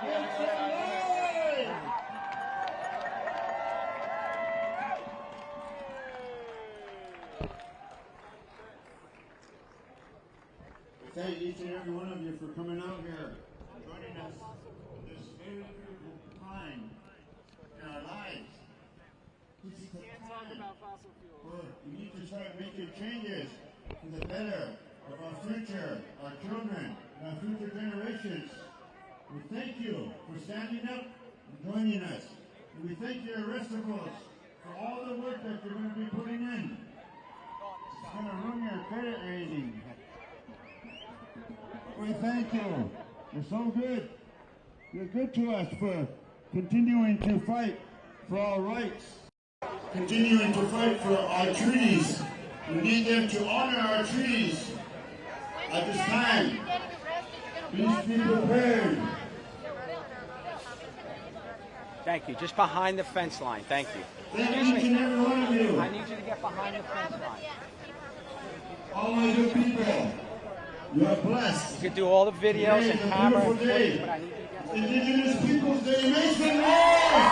Make some noise! We thank each and every one of you for coming out here and joining us in this very critical time in our lives. This is the time where we need to start making changes for the better of our future, our children, and our future generations. We thank you for standing up and joining us. And we thank your arrestables for all the work that you're going to be putting in. It's going to ruin your credit rating. We thank you. You're so good. You're good to us for continuing to fight for our rights. Continuing to fight for our treaties. We need them to honor our treaties at this time. Please be prepared. Thank you. Just behind the fence line. Thank you. Thank each and every one of you. I need you to get behind the fence line. All my good people, you are blessed. You can do all the videos Today and is a camera and beautiful day. footage, but I need you to get... Indigenous Peoples Day. Make some noise!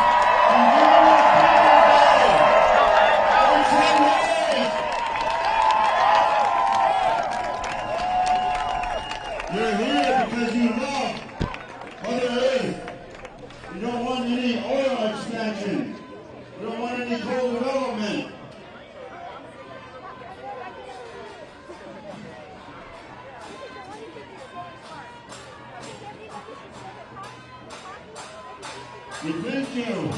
Indigenous Peoples Day! You're here because you love Mother Earth. You don't want any oil extraction. You don't want any coal development. We thank you,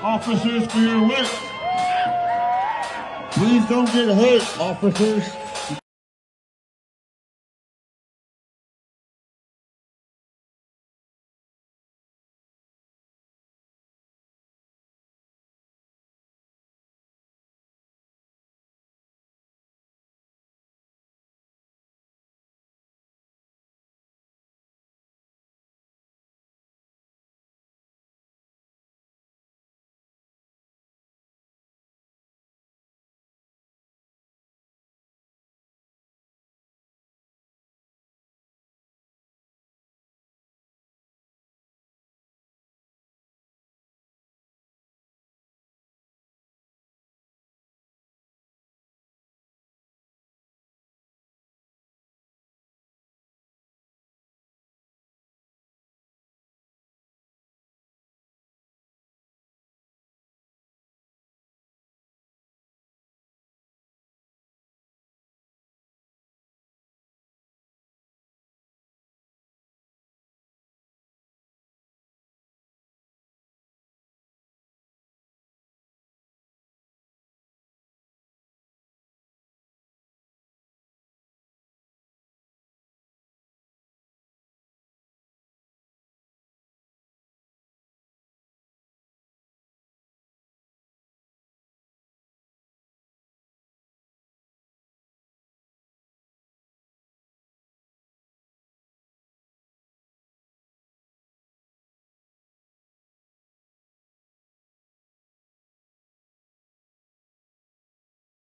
officers, for your work. Please don't get hurt, officers.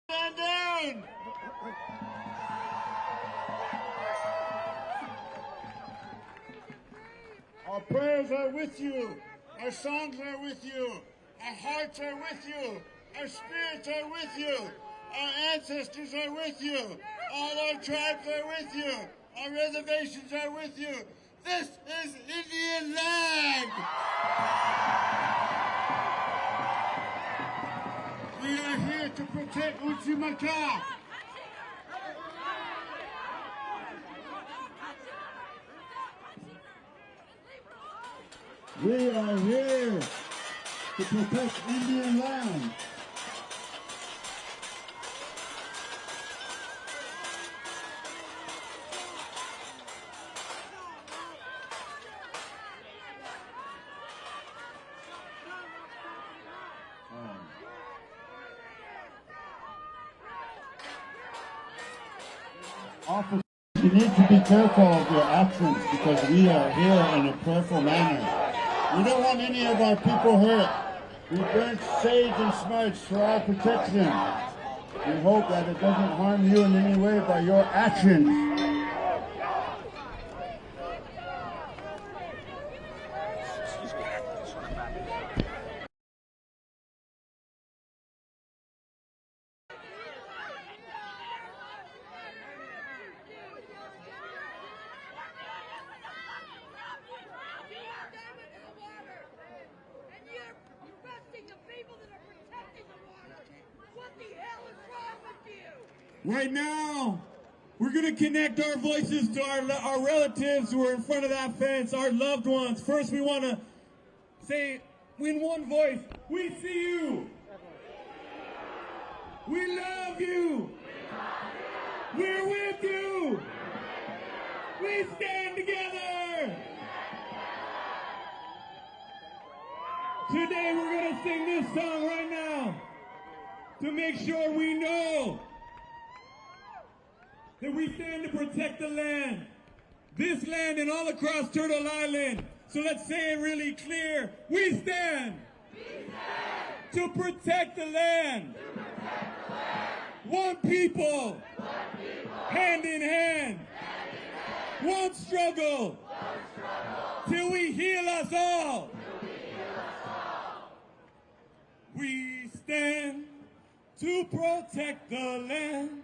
Stand down! Our prayers are with you. Our songs are with you. Our hearts are with you. Our spirits are with you. Our ancestors are with you. All our tribes are with you. Our reservations are with you. This is Indian land! to protect Uchimaka. We are here to protect Indian land. Officers, you need to be careful of your actions because we are here in a prayerful manner. We don't want any of our people hurt. We burnt sage and smudge for our protection. We hope that it doesn't harm you in any way by your actions. Right now, we're going to connect our voices to our relatives who are in front of that fence, our loved ones. First, we want to say in one voice, we see you. We love you. We're with you. We stand together. Today, we're going to sing this song right now to make sure we know that we stand to protect the land, this land and all across Turtle Island. So let's say it really clear. We stand to protect the land. One people, hand in hand. One struggle till we heal us all. We stand to protect the land.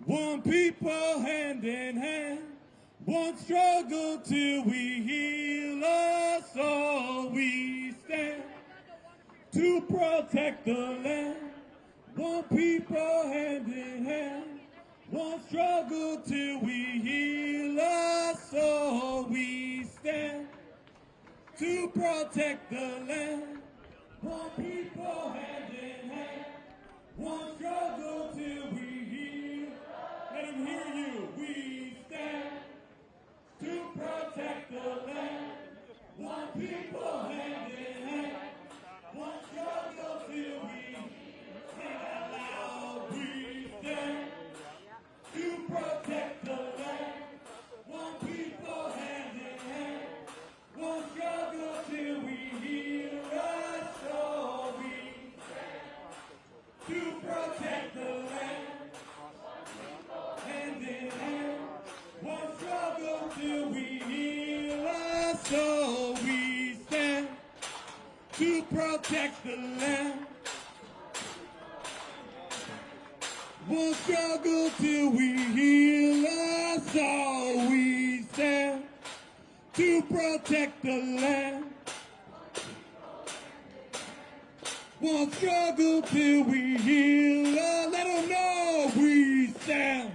One people, hand in hand. One struggle till we heal us all. We stand to protect the land. One people, hand in hand. One struggle till we heal us all. We stand to protect the land. One people, hand in hand. One struggle till we heal. Let him hear you. We stand to protect the land. One people, hand in hand. One struggle till we sing out loud. We stand to protect the land. One people, hand in hand. One struggle till we heal us all. We stand to protect the land. Hand in hand, one struggle till we heal us all. We stand to protect the land. One struggle till we heal us all. We stand to protect the land. One struggle till we heal us. Let them know we stand.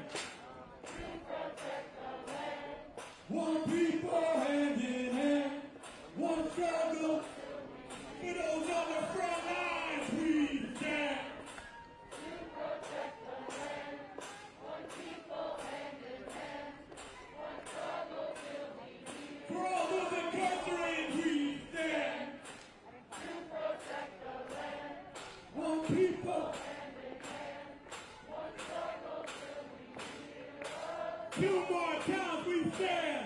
One people, hand in hand. One struggle. For those on the front lines, we stand. To protect the land. One people, hand in hand. One struggle till we heal. For all those incarcerated, we stand. To protect the land. One people, hand in hand. One struggle till we heal. Two more times, we stand.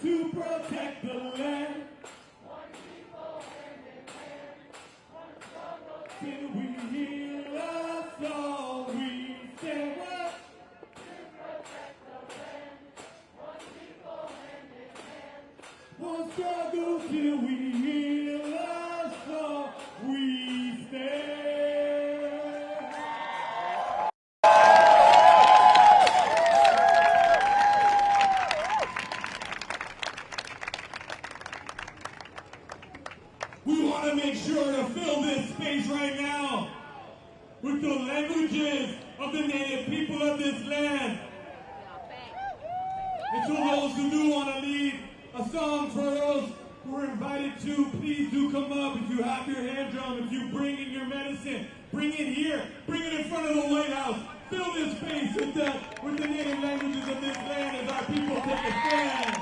To protect the land. One people, hand in hand. One struggle till we heal us all. We stand up. To protect the land. One people, hand in hand. One struggle till we heal us all. We stand. We want to make sure to fill this space right now with the languages of the native people of this land. And to those who do want to lead a song for those who are invited to, please do come up. If you have your hand drum, if you bring in your medicine, bring it here, bring it in front of the White House. Fill this space with the native languages of this land as our people take a stand.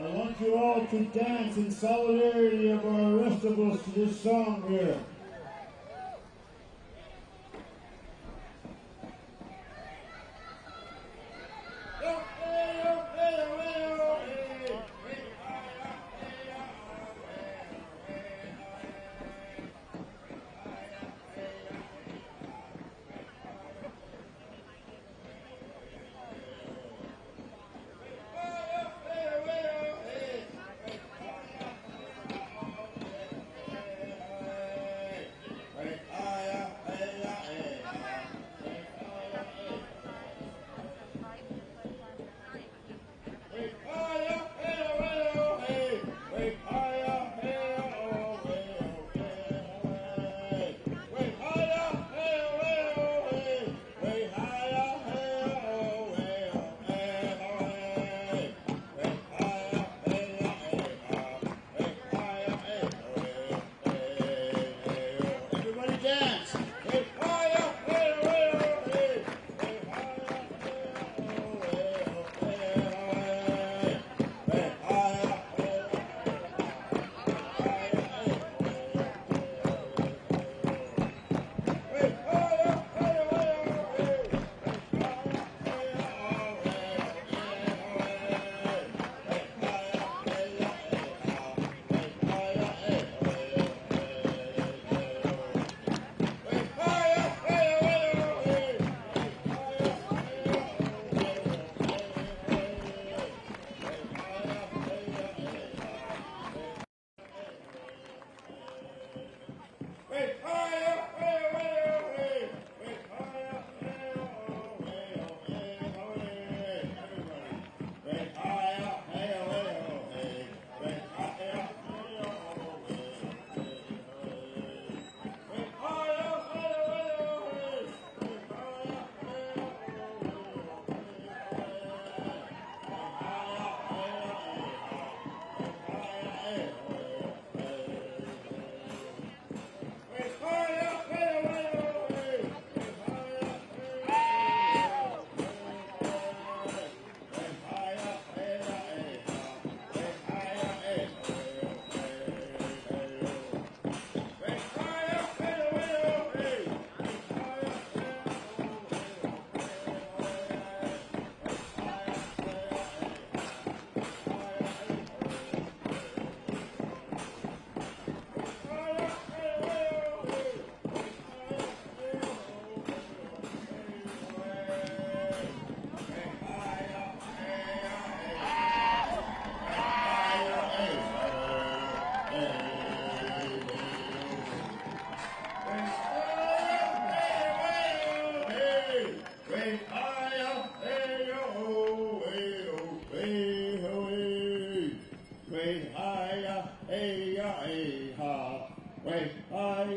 I want you all to dance in solidarity of our arrestables to this song here. Hey, hey, hey.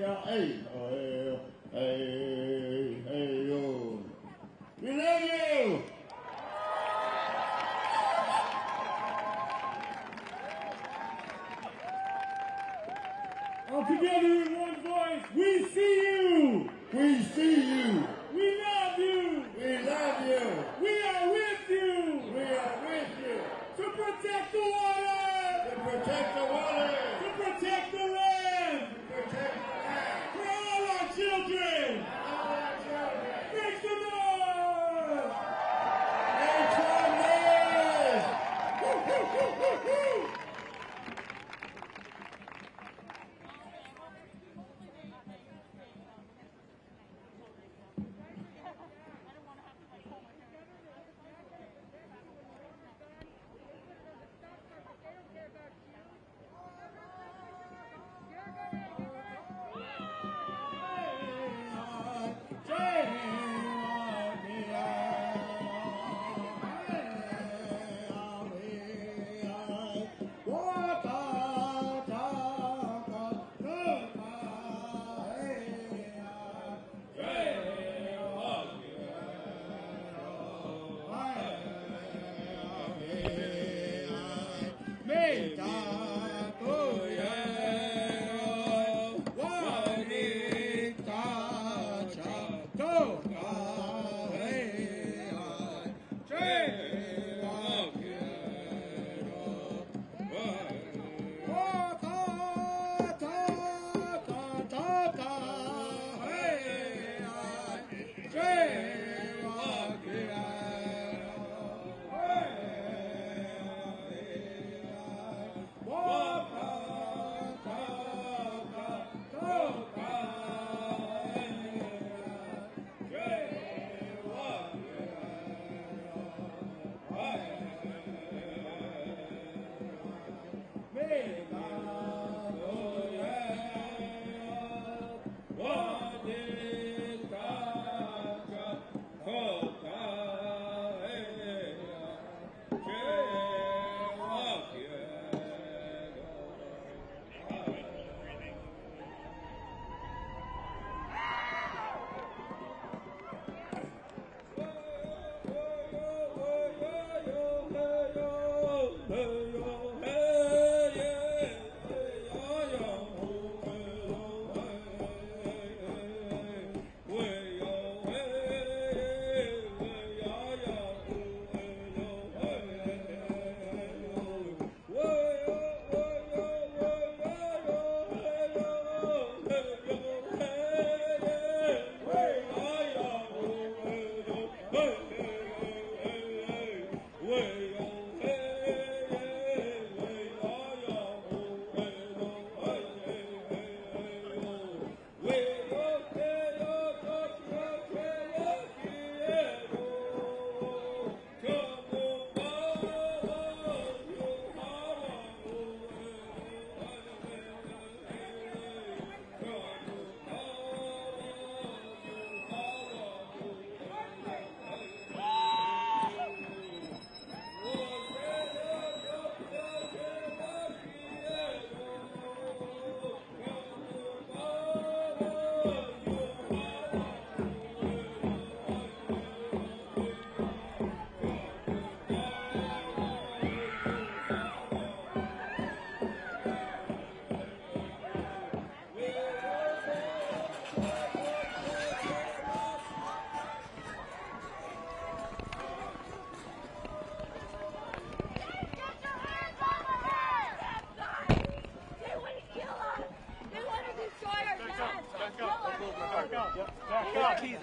We love you! All together in one voice, we see you! We see you! We love you! We love you! We are with you! We are with you! To protect the water! To protect the water! To protect the land! To protect the land! For all our children! All our children! Make some noise! Make some noise! Woo, woo, woo, woo, woo!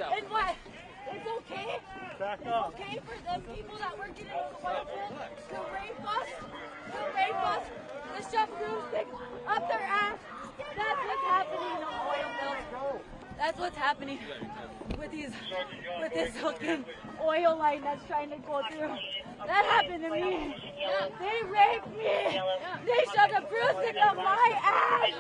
And what? It's okay? Back up. It's okay for them people that work in Washington to rape us? To rape us? To shove broomsticks up their ass? That's what's happening in the oil fields. That's what's happening with this fucking oil line that's trying to go through. That happened to me. They raped me. They shoved a broomstick up my ass.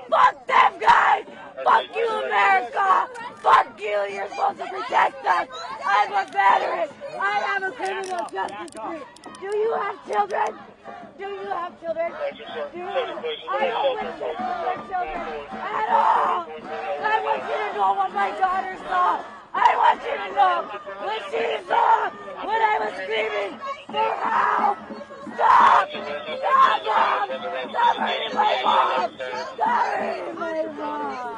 Fuck them guys. Fuck you, America. Fuck you. You're supposed to protect us. I'm a veteran. I have a criminal justice degree. Do you have children? Do you have children? I don't wish this for your children. children at all. I want you to know what my daughter saw. I want you to know what she saw when I was screaming for help. Stop! Stop, Mom! Stop hurting my mom! Stop hurting my mom!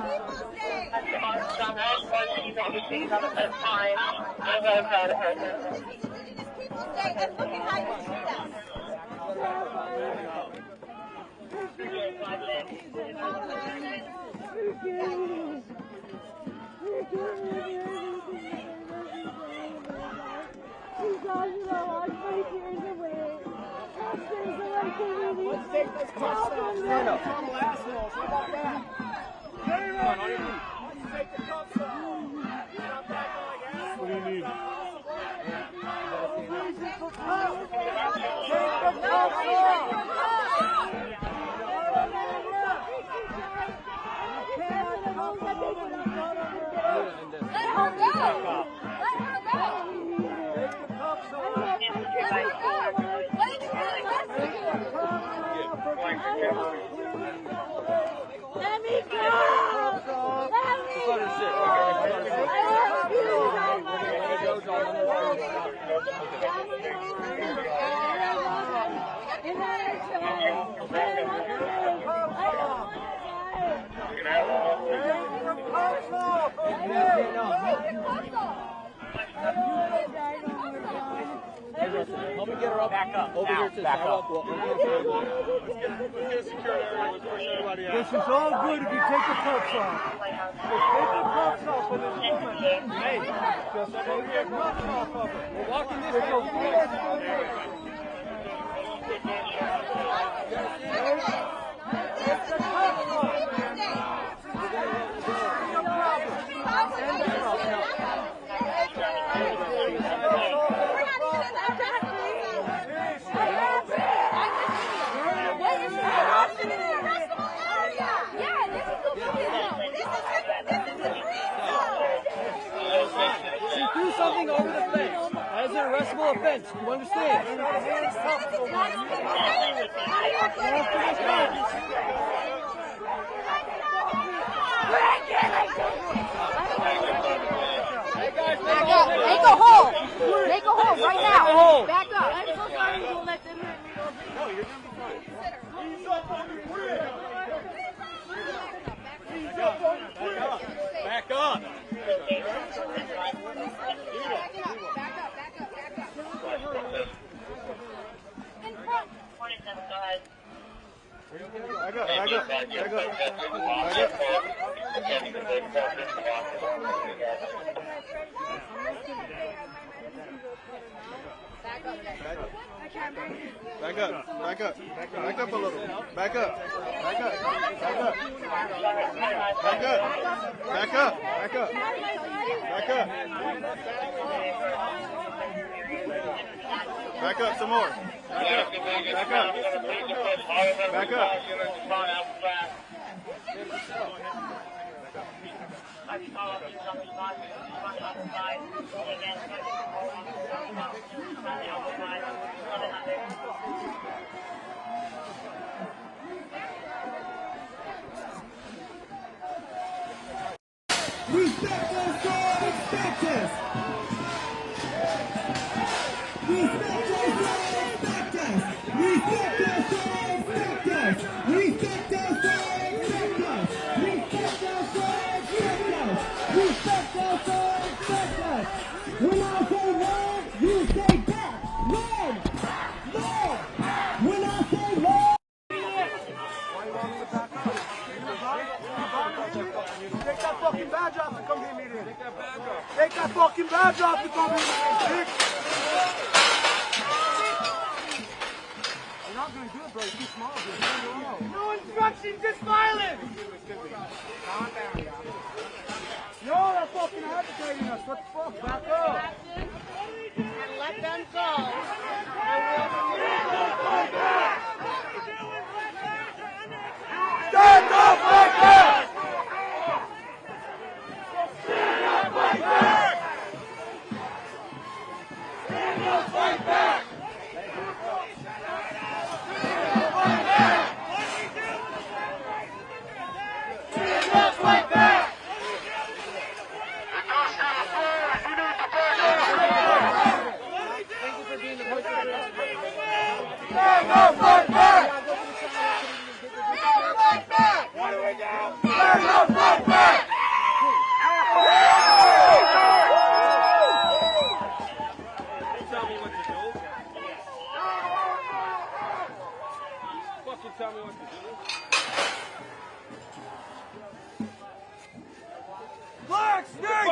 And look at how you treat us. Let's take this touchdown. Normal assholes. How about that? Take the cups off. Stop acting like assholes. What do you need? Let me go! Let me Help me get her up. Back up. Over here to back up. Let's get security. This is all good if you take the cuffs off. Just take the cuffs off for this moment. Hey, just take the cuffs off of it. We're walking this way. Take the cuffs off. She threw something over the fence. That is an arrestable offense. You understand? Make a hole! Make a hole right now! Back up! I'm so sorry you won't let them hit me. No, you're going to be fine. Ease up on your grid! Ease up on your grid! Back up! Back up, back up, back up. Back up, back up, back up a little. Back up, back up, back up. Back up, back up, back up. Back up. Back up some more. Back up, back up. Back up. Respect us, God, respect us. Respect us, God, respect us. Respect us, God, respect us. Respect us, God, respect us. Respect us, God, respect us. Respect us, God, respect us. When I say Lord, you say back. Lord, Lord. When I say Lord. Take that fucking badge off and come get me then. Take that fucking badge off and come get me then. You're not gonna do it, bro. You're too small, bro. No instructions, just violence. Calm down, y'all. You're not fucking agitating us. What the fuck? Back up. And let them go. Stand up like that! Stand up like that! Stand up like that!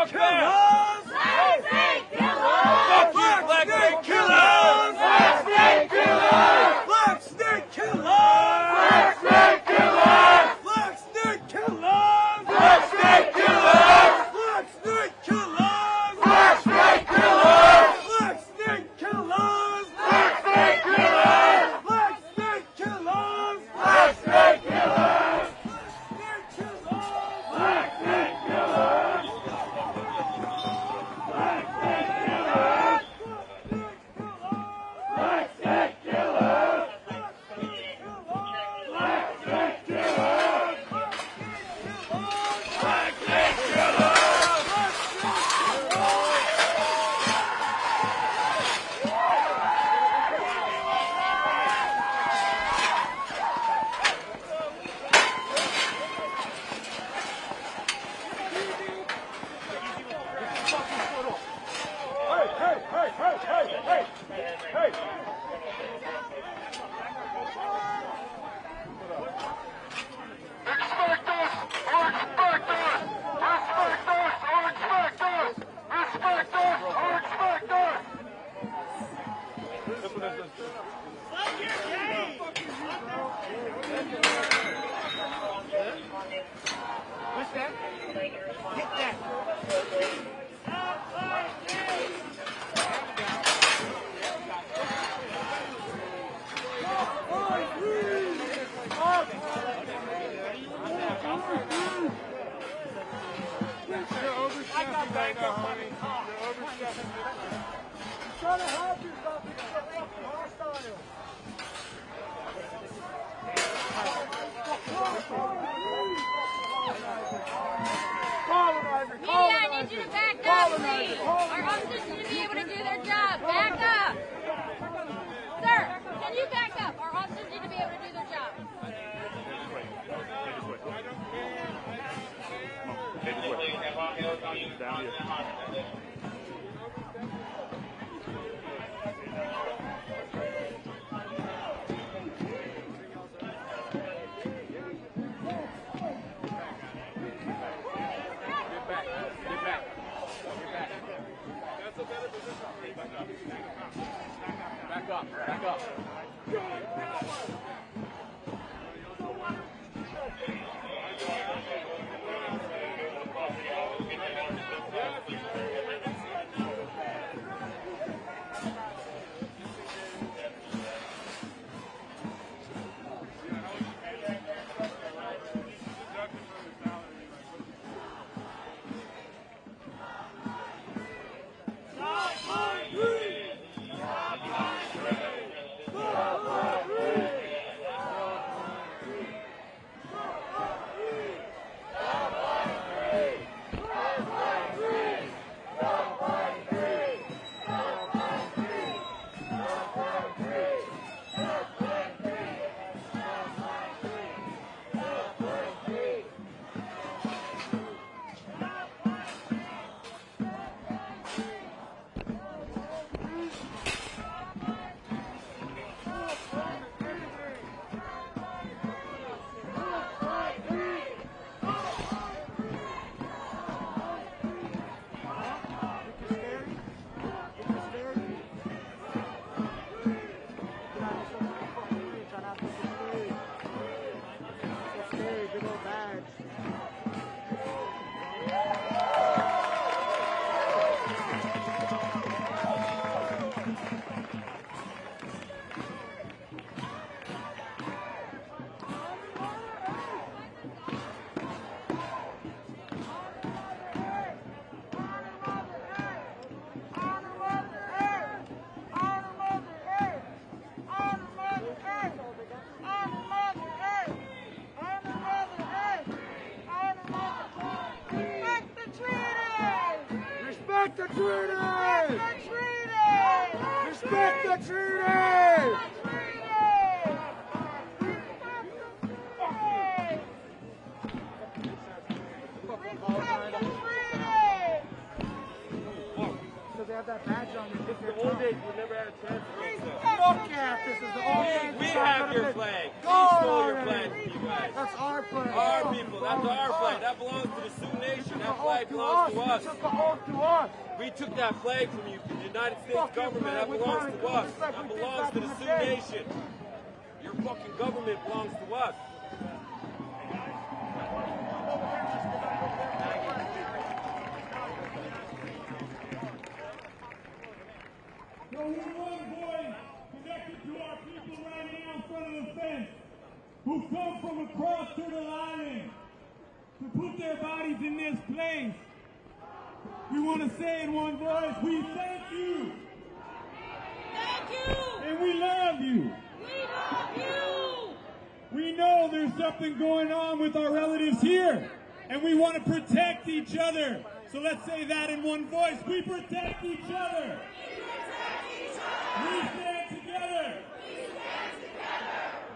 Fuck killers! Black snake killers! Fuck you, black snake killers! Black snake killers! Black snake killers! Black snake killers! Black snake killers! Black snake killers! Black snake killers! Black snake killers! Black snake killers! Black snake killers! Black snake killers! Black snake killers! Black snake killers! Black snake killers! Black snake killers! Black snake killers! Black snake killers! What's that? Hit that. Media, I need you to back up, please. Our officers need to be able to do their job. Back up. Sir, can you back up? Our officers need to be able to do their job. Back up, back up. Respect the treaty! Respect the treaty! Because they have that badge on you. It's the old days. We never had a chance to look at this. Is the old days. We have your flag. We stole your flag from you guys. That's our flag. Our people. That's our flag. That belongs to the Sioux Nation. nation. That flag belongs to us. Took the oath to us. We took that flag from you, from the United States government. That belongs to us. That belongs to the Sioux Nation. Your fucking government belongs to us. So we're one voice connected to our people right now in front of the fence who come from across Turtle Island to put their bodies in this place. We want to say in one voice, we thank you. Thank you. And we love you. We love you. We know there's something going on with our relatives here, and we want to protect each other. So let's say that in one voice. We protect each other. We stand together.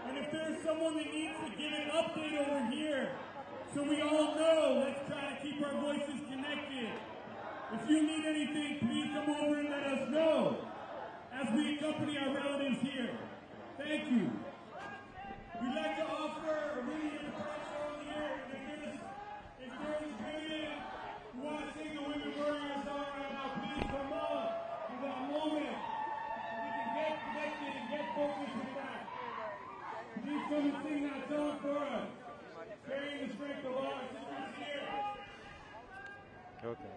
And if there's someone that needs to give an update over here, so we all know, let's try to keep our voices connected. If you need anything, please come over and let us know as we accompany our relatives here. Thank you. We'd like to offer a really important song here. If there's women who want to sing the Women Warrior song right now, please come up for that moment. We can get connected and get focused with that. Please come and sing that song for us. Carrying the strength of our sisters here. Okay.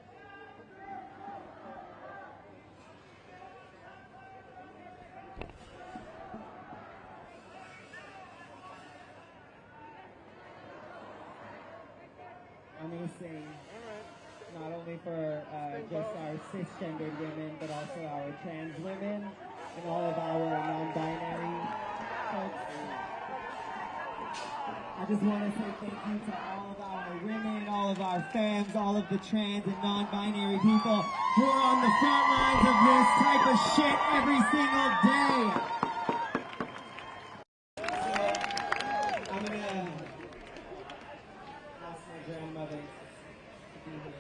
I'm going to sing not only for just our cisgendered women, but also our trans women and all of our non-binary folks. I just want to say thank you to all of our women, all of our fans, all of the trans and non-binary people who are on the front lines of this type of shit every single day. I'm going to ask my grandmother to be here.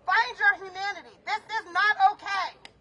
Find your humanity. This is not okay.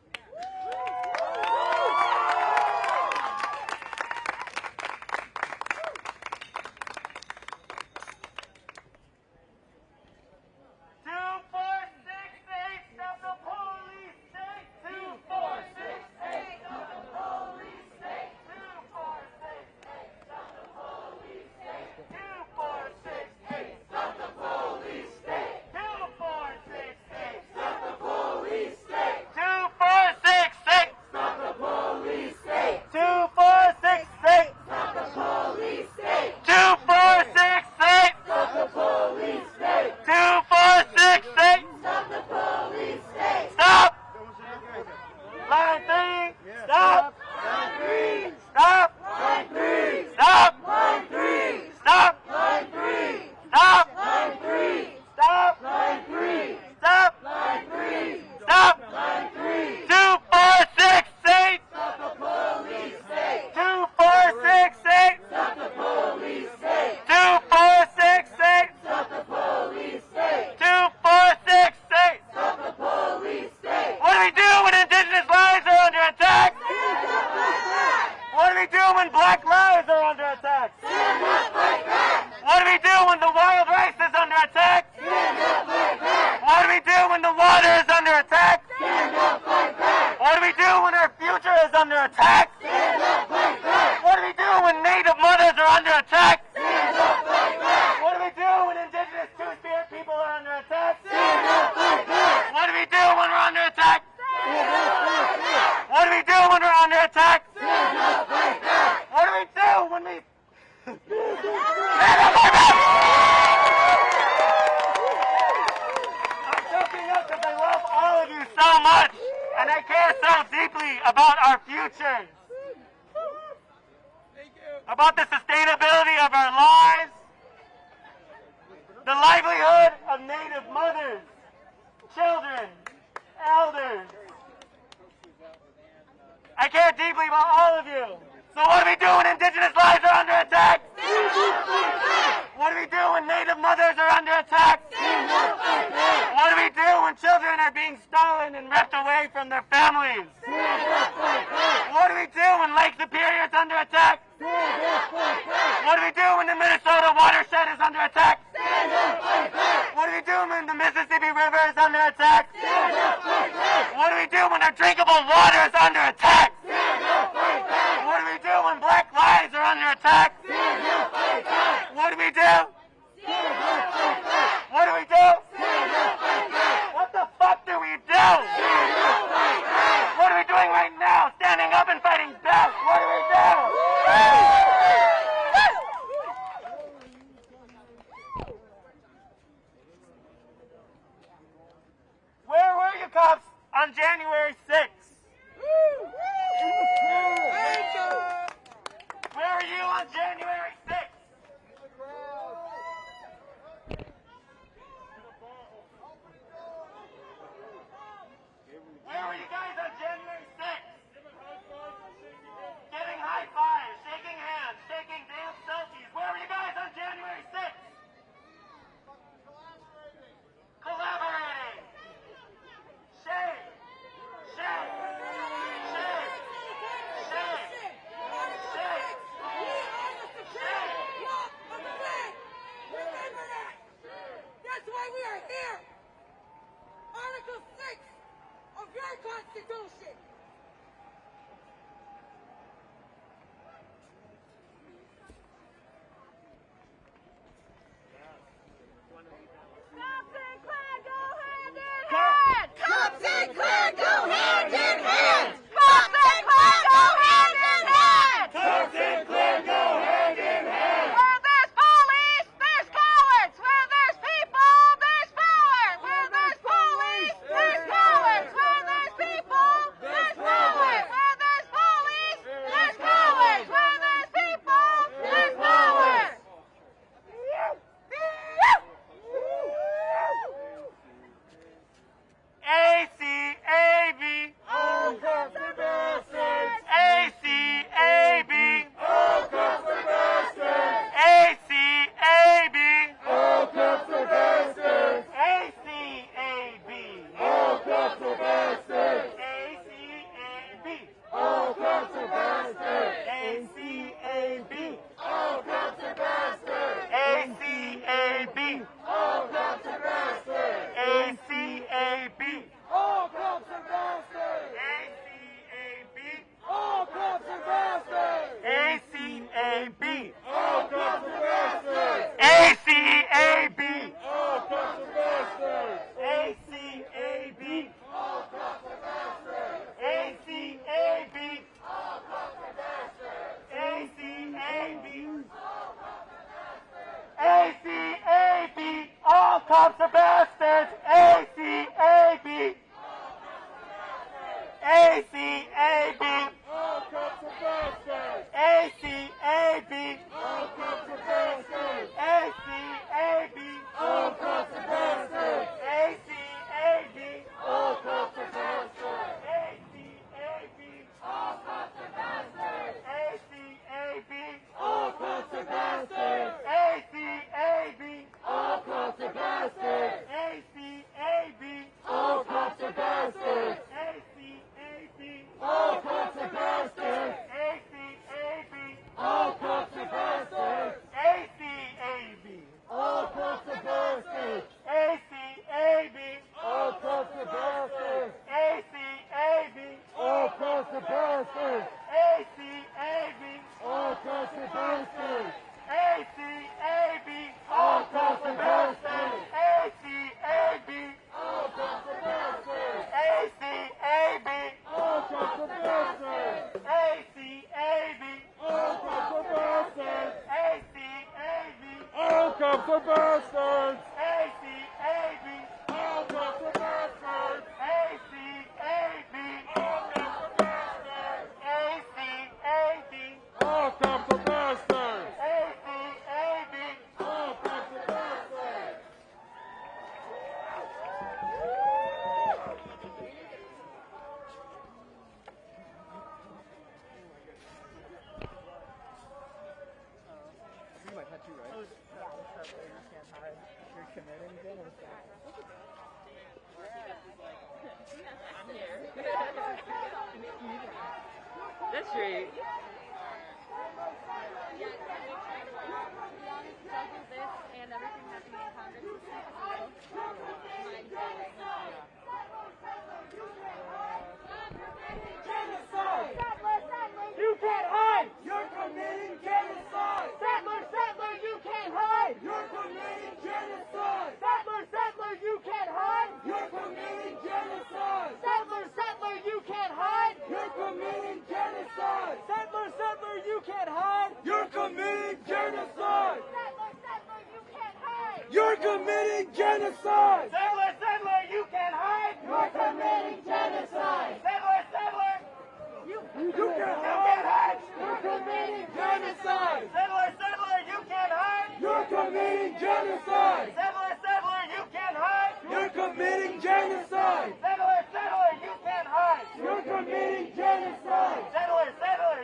do we do when indigenous lives are under attack? What do we do when black lives are under attack? What do we do when the wild rice is under attack? What do we do when the water is under attack? What do we do when our future is under attack? What do we do when Native mothers are under attack? What do we do when indigenous two-spirit people are under attack? What do we do when we're under attack? What do we do when we're under attack? What do we do when we... I'm choking up because I love all of you so much, and I care so deeply about our futures, about the sustainability of our lives, the livelihood of Native mothers, children, elders. I care deeply about all of you. So what do we do when indigenous lives are under attack? What do we do when Native mothers are under attack? What do we do when children are being stolen and ripped away from their families? What do we do when Lake Superior is under attack? What do we do when the Minnesota watershed is under attack? What do we do when the Mississippi River is under attack? What do we do when our drinkable water is under attack? What do we do when black lives are under attack? What do we do? What do we do? What the fuck do we do? What are we doing right now? Standing up and fighting back. What do we do? Where were you cops on January 6th? Where were you on January 6th? Where were you guys on January 6th? Giving high fives, shaking hands, taking damn selfies. Where were you guys on January 6th? Collaborating. Shame. Shame. Shame. Shame. Shame. Remember that! That's why we are here! Article 6 of your Constitution! Cops and Clan go hand in hand! Cops and Clan go hand in hand! Cops and Clan go hand in hand! Where there's police, there's cowards! Where there's people, there's power! Where there's police, there's cowards! Where there's people, there's are bastards! ACAB! All cops are bastards! ACAB! All cops are bastards! ACAB! All cops are bastards! ACAB! All cops are bastards! We might touch you, right? You're committing genocide. That's right. And everything happening in Congress. You can't hide! You're committing genocide! Settler, you can't hide! You're committing genocide! Settler, you can't hide! You're committing genocide! Settler, you can't hide! You're committing genocide! Settler, you can't hide! You're committing genocide! Settler, you can't hide! You're committing genocide! Settler, you can't hide! You're committing genocide! Settler, you can't hide! You're committing genocide! Settler, you can't hide! You're committing genocide! Settler, you can't hide! You're committing genocide! Settler,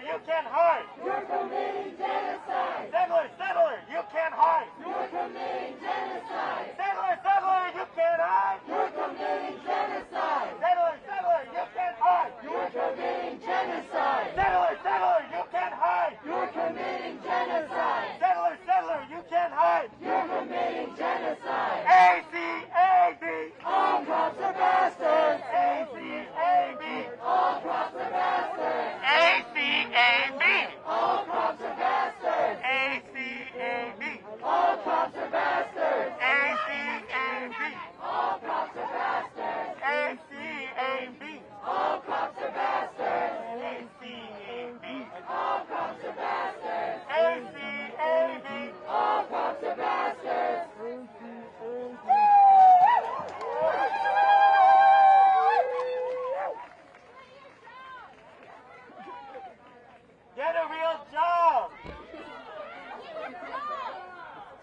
you can't hide! You're committing genocide! Settler, you can't hide! You're committing genocide! Settler, you can't hide! You're committing genocide! Settler, you can't hide! You're committing genocide! Settler, you can't hide! You're committing genocide! Settler, you can't hide! You're committing genocide! Settler, you can't hide! You're committing genocide! ACAB! All cops are bastards! ACAB! All cops are bastards! ACAB! All cops are bastards! ACAB! All cops are bastards! ACAB! All cops are bastards! ACAB! All cops are bastards! ACAB! All cops are bastards! ACAB! All cops are bastards! Get a real job!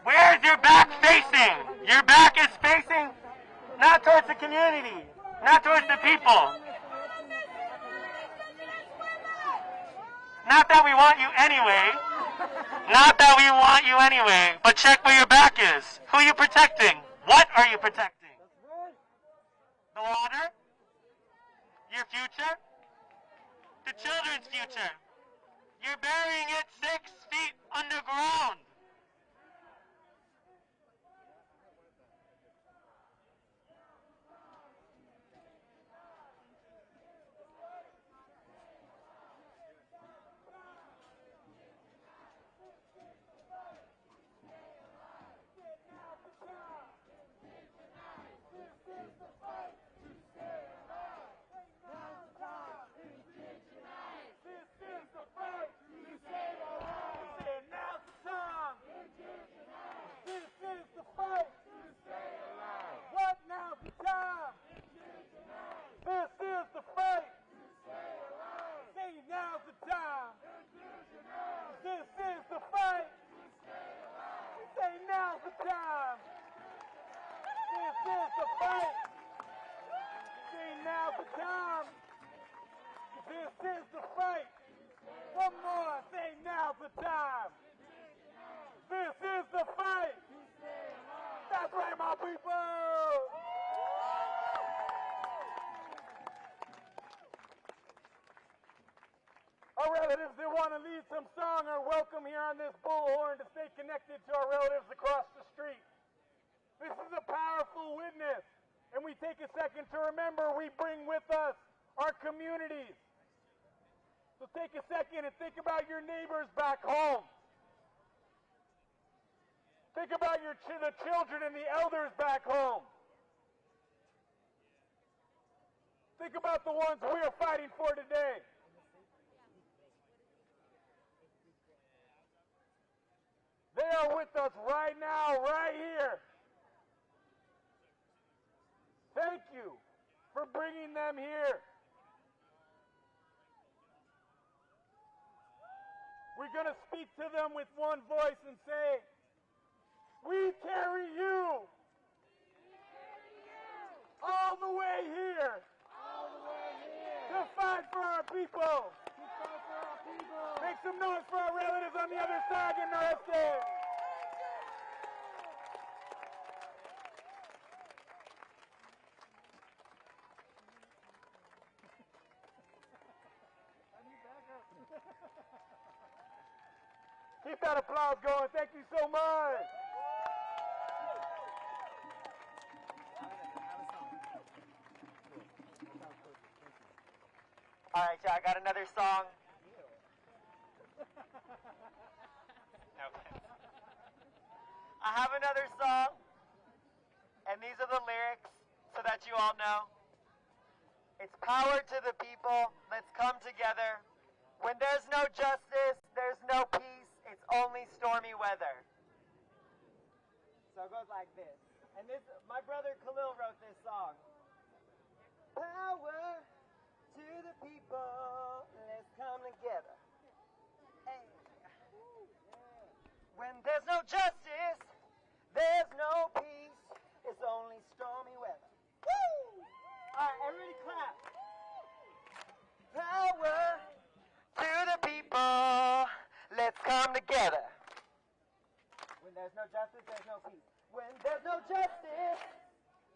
Where's your back facing? Your back is facing not towards the community, not towards the people. Not that we want you anyway. Not that we want you anyway. But check where your back is. Who are you protecting? What are you protecting? The water? Your future? The children's future. You're burying it 6 feet underground. Our relatives that want to lead some song are welcome here on this bullhorn to stay connected to our relatives across the street. This is a powerful witness, and we take a second to remember we bring with us our communities. So take a second and think about your neighbors back home. Think about the children and the elders back home. Think about the ones we are fighting for today. They They are with us right now, right here. Thank you for bringing them here. We're going to speak to them with one voice and say, we carry you all the way here to fight for our people. Make some noise for our relatives on the other side getting arrested. Keep that applause going. Thank you so much. All right, y'all, I got another song. Okay. I have another song, and these are the lyrics so that you all know. It's power to the people. Let's come together. When there's no justice, there's no peace. It's only stormy weather. So it goes like this. And this, my brother Khalil wrote this song. Power to the people, let's come together. Hey. When there's no justice, there's no peace. It's only stormy weather. Woo! All right, everybody clap. Power to the people, let's come together. When there's no justice, there's no peace. When there's no justice,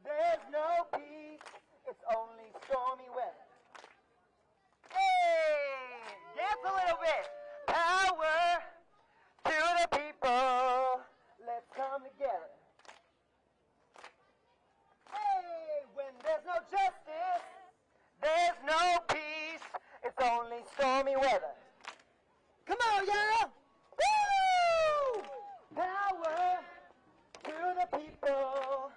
there's no peace. It's only stormy weather. Hey, dance a little bit. Power to the people, let's come together. Hey, when there's no justice, there's no peace. It's only stormy weather. Come on, y'all. Woo! Power to the people,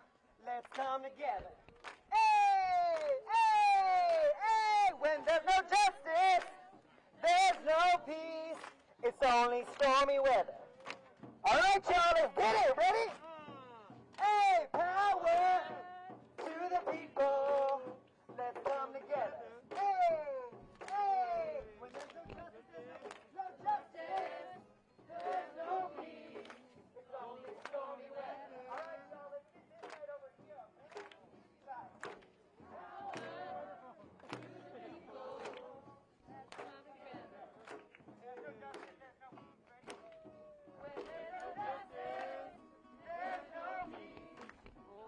let's come together. Hey, hey, hey, when there's no justice, there's no peace. It's only stormy weather. All right, y'all, let's get it. Ready? Hey, power to the people. Let's come together. Hey, hey, when there's no justice, there's no peace. It's only stormy weather. All right, y'all, let's get this right over here. Okay? Power to the people. Let's come together. There's no justice, there's no peace. Ready? When there's no justice, there's no peace.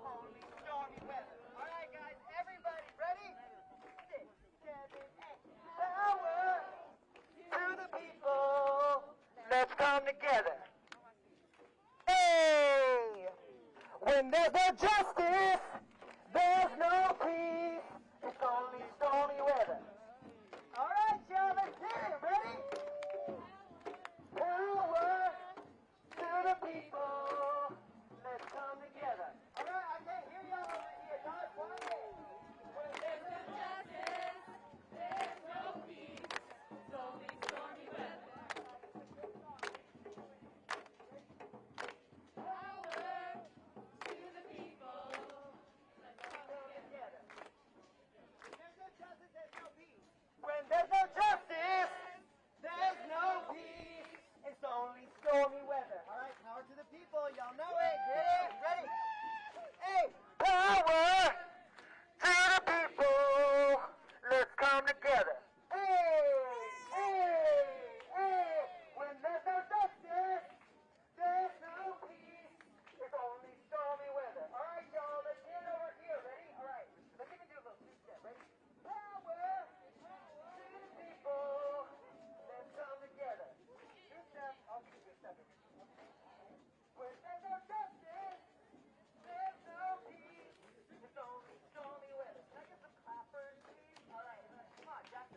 Only stormy weather. All right, guys, everybody, ready? 6, 7, 8. Power to the people. Let's come together. Hey! When there's no justice, there's no peace. It's only stormy weather. All right, y'all, let's hit it. Ready? Power to the people. Let's come together. All right, I can't hear y'all over here. Y'all are quiet. When there's no justice, there's no peace. It's only stormy weather. Power to the people. Let's come together. When there's no justice, there's no peace. It's only stormy weather. All right, power to the people. Y'all know it. Get it? Ready? Hey, power to the people. Let's come together. Hey, hey, hey. When there's no justice, there's no peace. It's only stormy weather. All right, y'all, let's get over here. Ready? All right, let's even do a little two-step. Ready? Power to the people. Let's come together. Two-step. I'll give you a second. When there's no justice, there's no peace. It's only stormy weather. Can I get some clappers, please? All right, come on, Jack.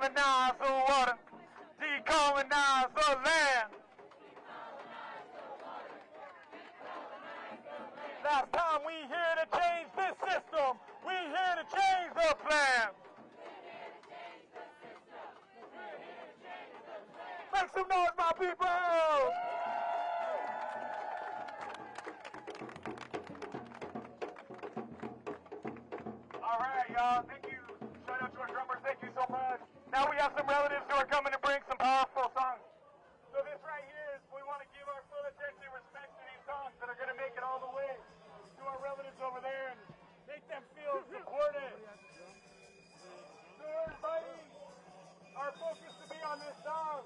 decolonize the water, decolonize the land. Last time we here to change this system, we here to change the plan. Make some noise, my people! All right, y'all. Thank you. Shout out to our drummers. Thank you so much. Now we have some relatives who are coming to bring some powerful songs. So this right here is, we want to give our full attention and respect to these songs that are going to make it all the way to our relatives over there and make them feel supported. So we're inviting our focus to be on this song.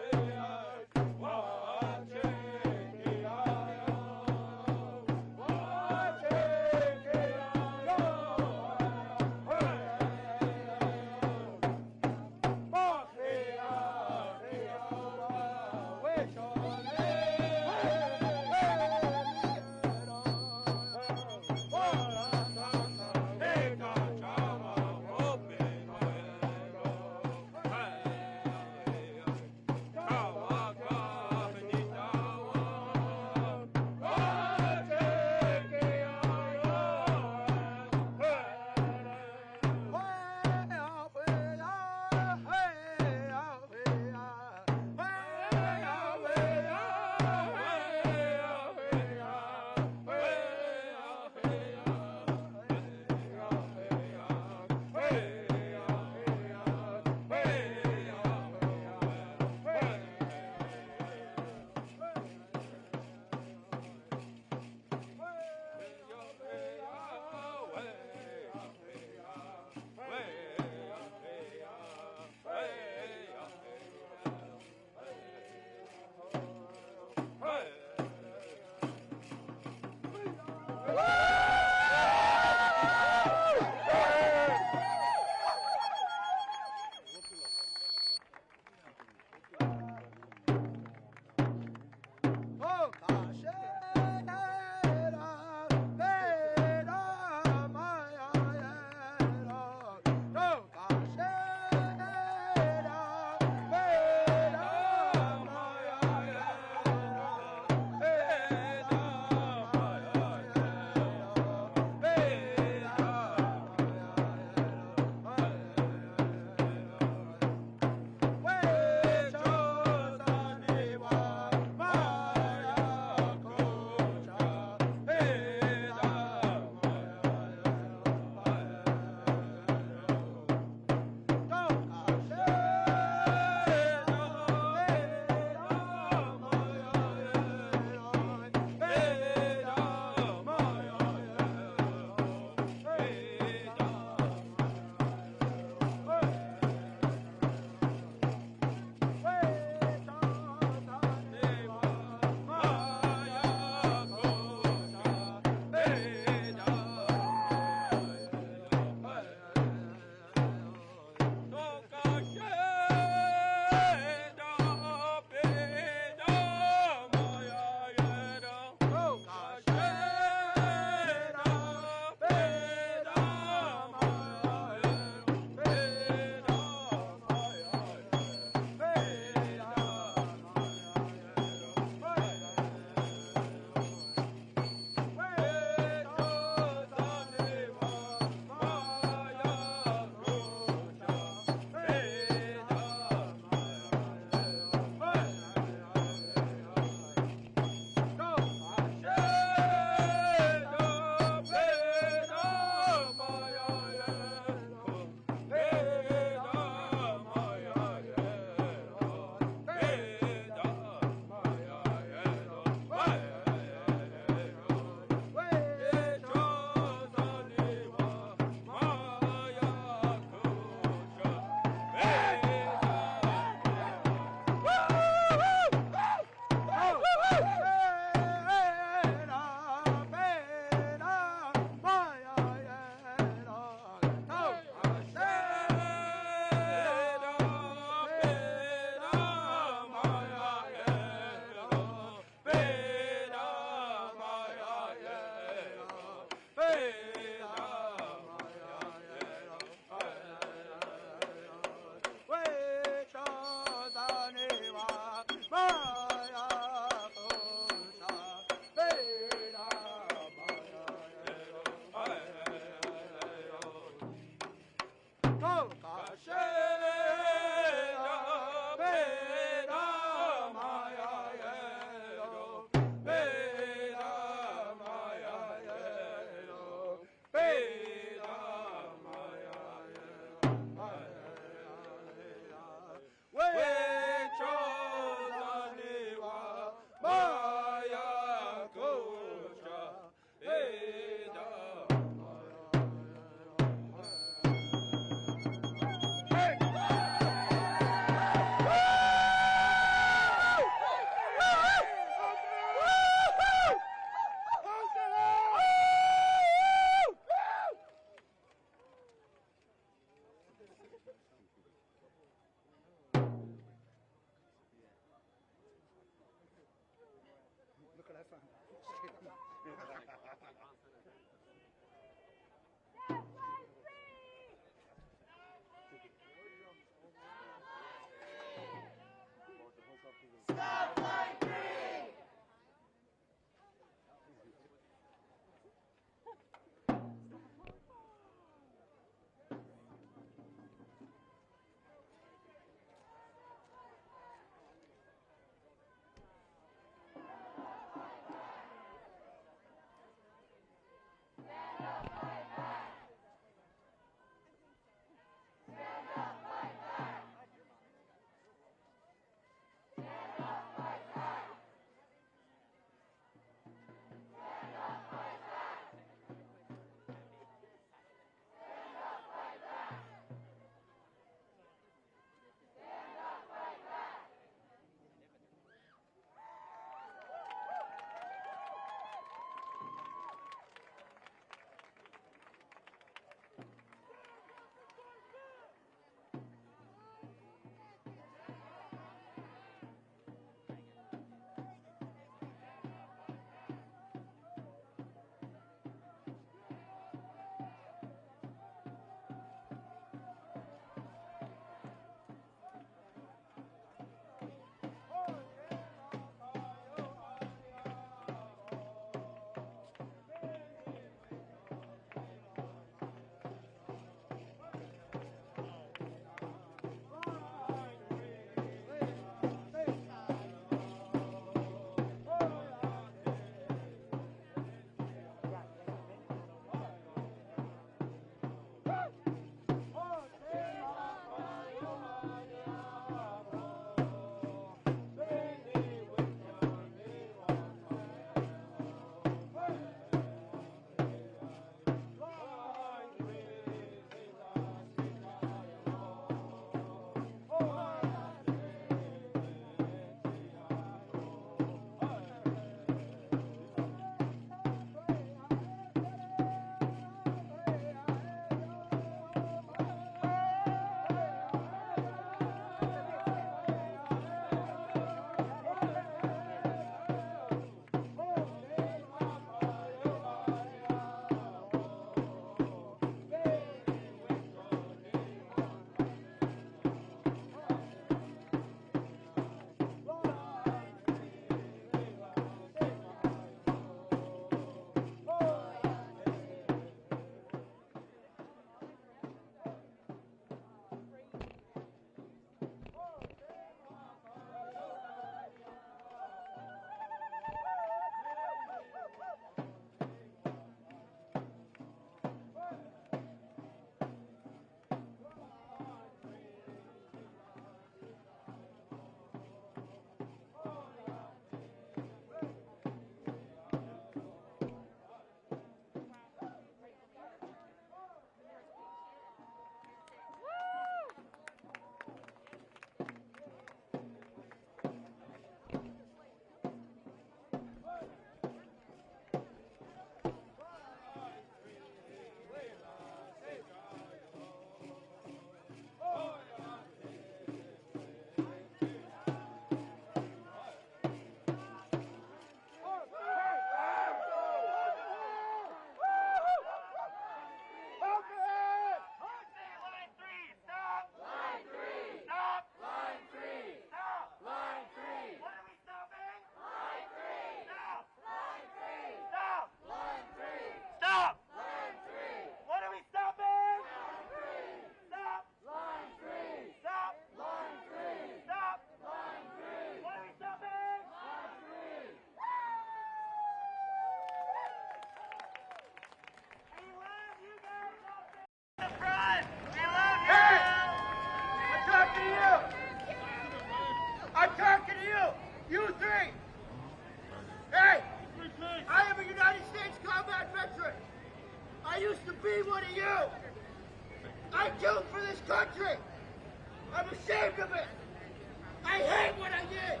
like it.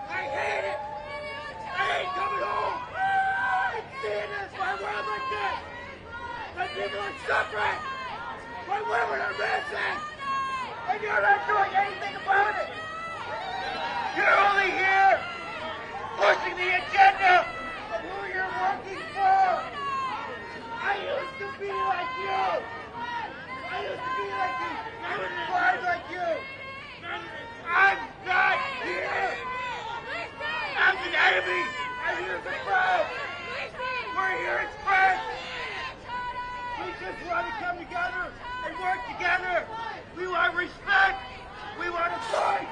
I hate it. I hate coming home. And seeing this, my world like this. My people are suffering. My women are missing. And you're not doing anything about it. You're only here pushing the agenda of who you're working for. I used to be like you. I used to be like you. I was blind like you. I'm not here as an enemy. I'm here as a friend. We're here as friends. We just want to come together and work together. We want respect. We want to fight.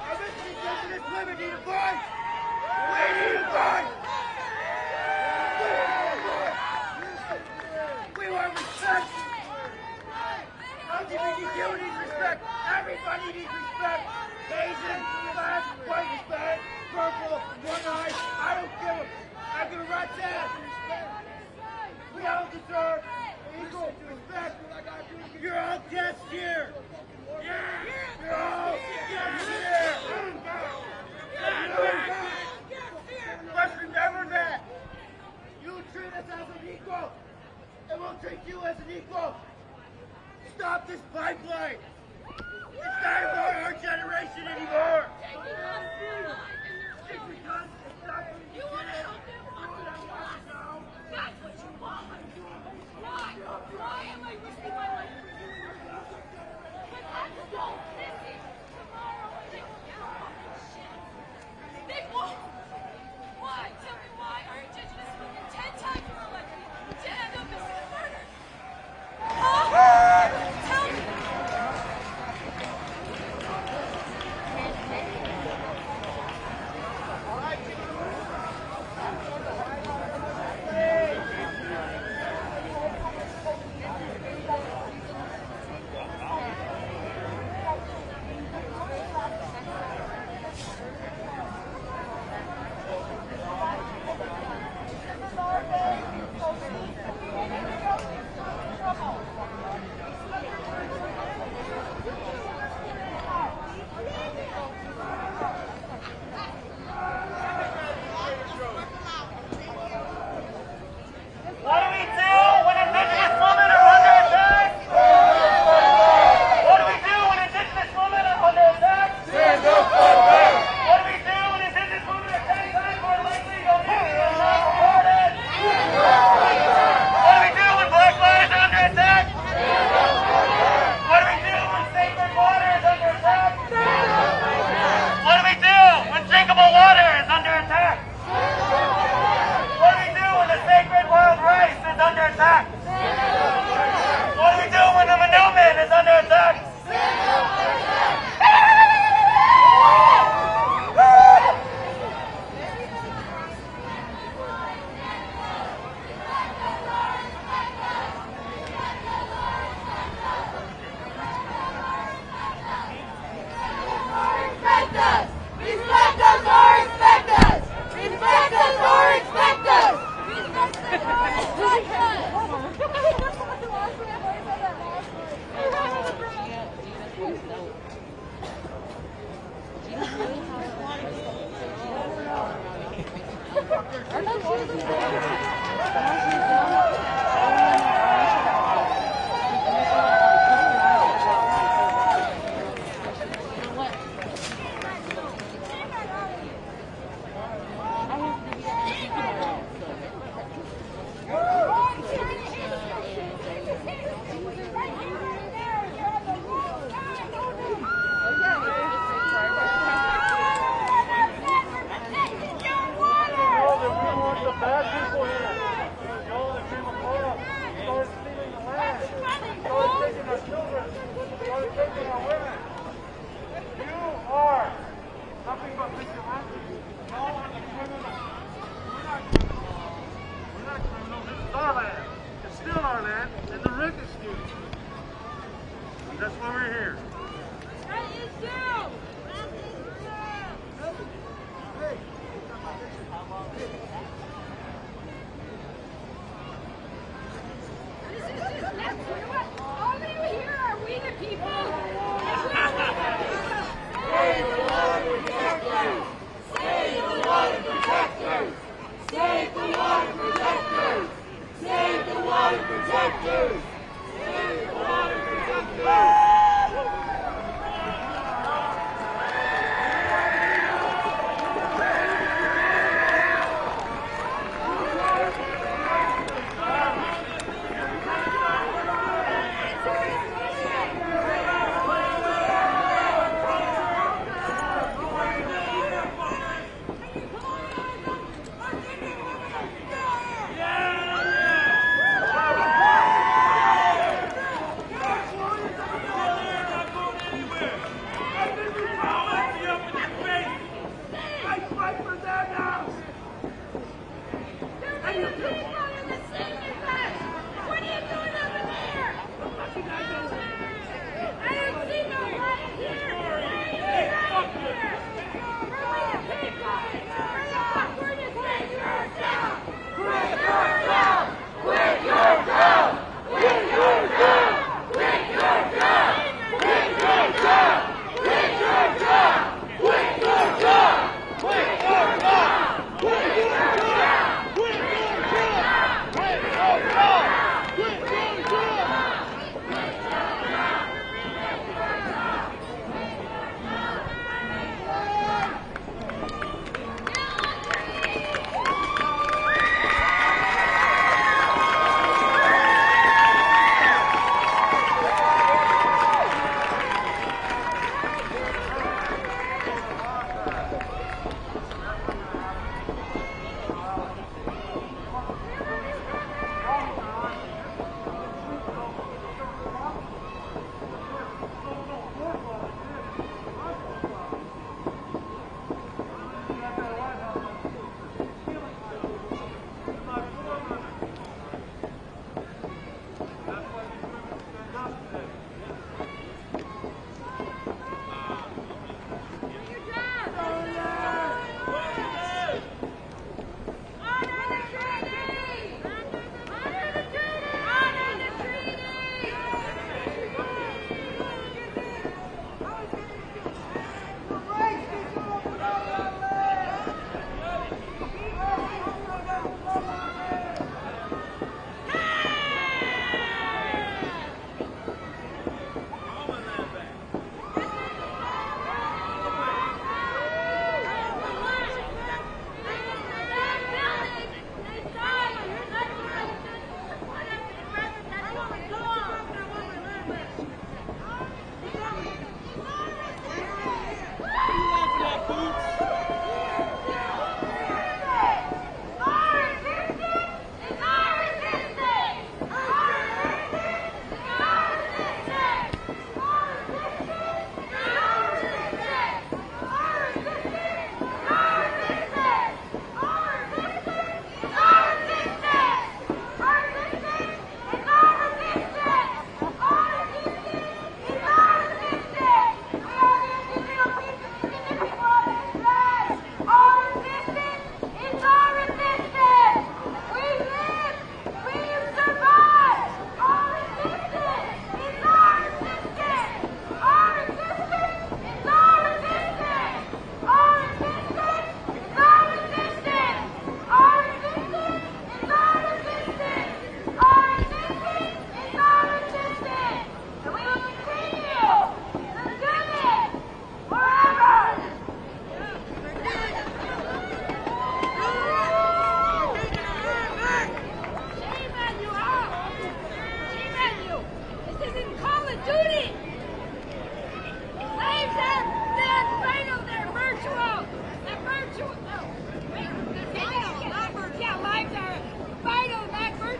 Our indigenous women need a voice. We need a voice. We want respect. LGBTQ needs respect. Everybody needs respect. Asian, black, white, Hispanic, purple, one-eyed. I don't give a. I give a rat's ass. We all deserve equal respect. You're all guests here. You're all guests here. Let's remember that. You treat us as an equal, and we'll treat you as an equal. Stop this pipeline. It's not about our generation anymore. It's because it's not what you want to do. That's what you want. Why am I risking my life for you? But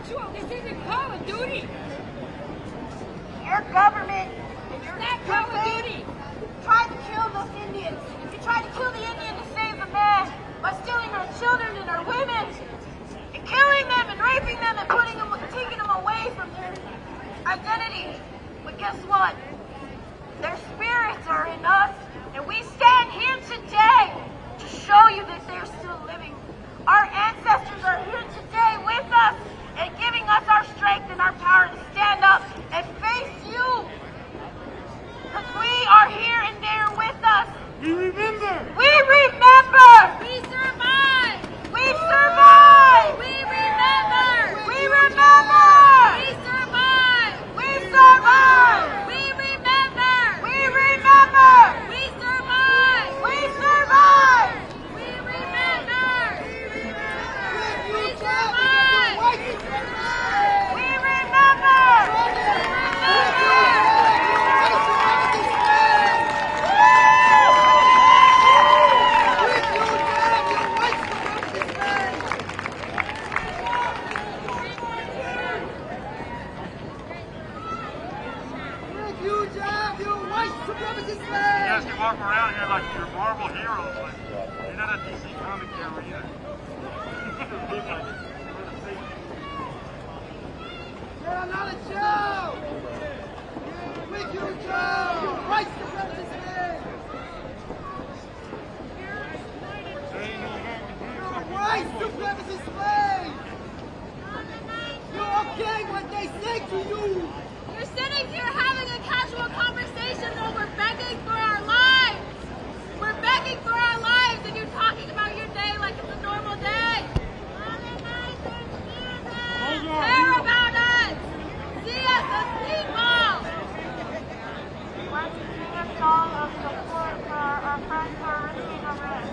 This isn't Call of Duty. Your government and your Call of Duty. tried to kill those Indians. You tried to kill the Indian to save the man by stealing our children and our women and killing them and raping them and taking them away from their identity. But guess what? Their spirits are in us, and we stand here today to show you that they're still living. Our ancestors are here today with us and giving us our strength and our power to stand up and face you. Because we are here and they're with us. We remember. We remember. We survive. We survive. We remember. We remember. We survive. We survive. We remember. We remember. We survive. We survive. We remember. We survive. We remember. You guys can walk around here like you're Marvel heroes. Like, you're not a DC comic hero either. You're not a Joe! With you, Joe! You white supremacist man! You're a white supremacist man! You're okay what they say to you! You're sitting here having a casual conversation while we're begging for our lives. We're begging for our lives, and you're talking about your day like it's a normal day. Care about us. See us as people. Let's sing a song of support for our friends who are risking arrest.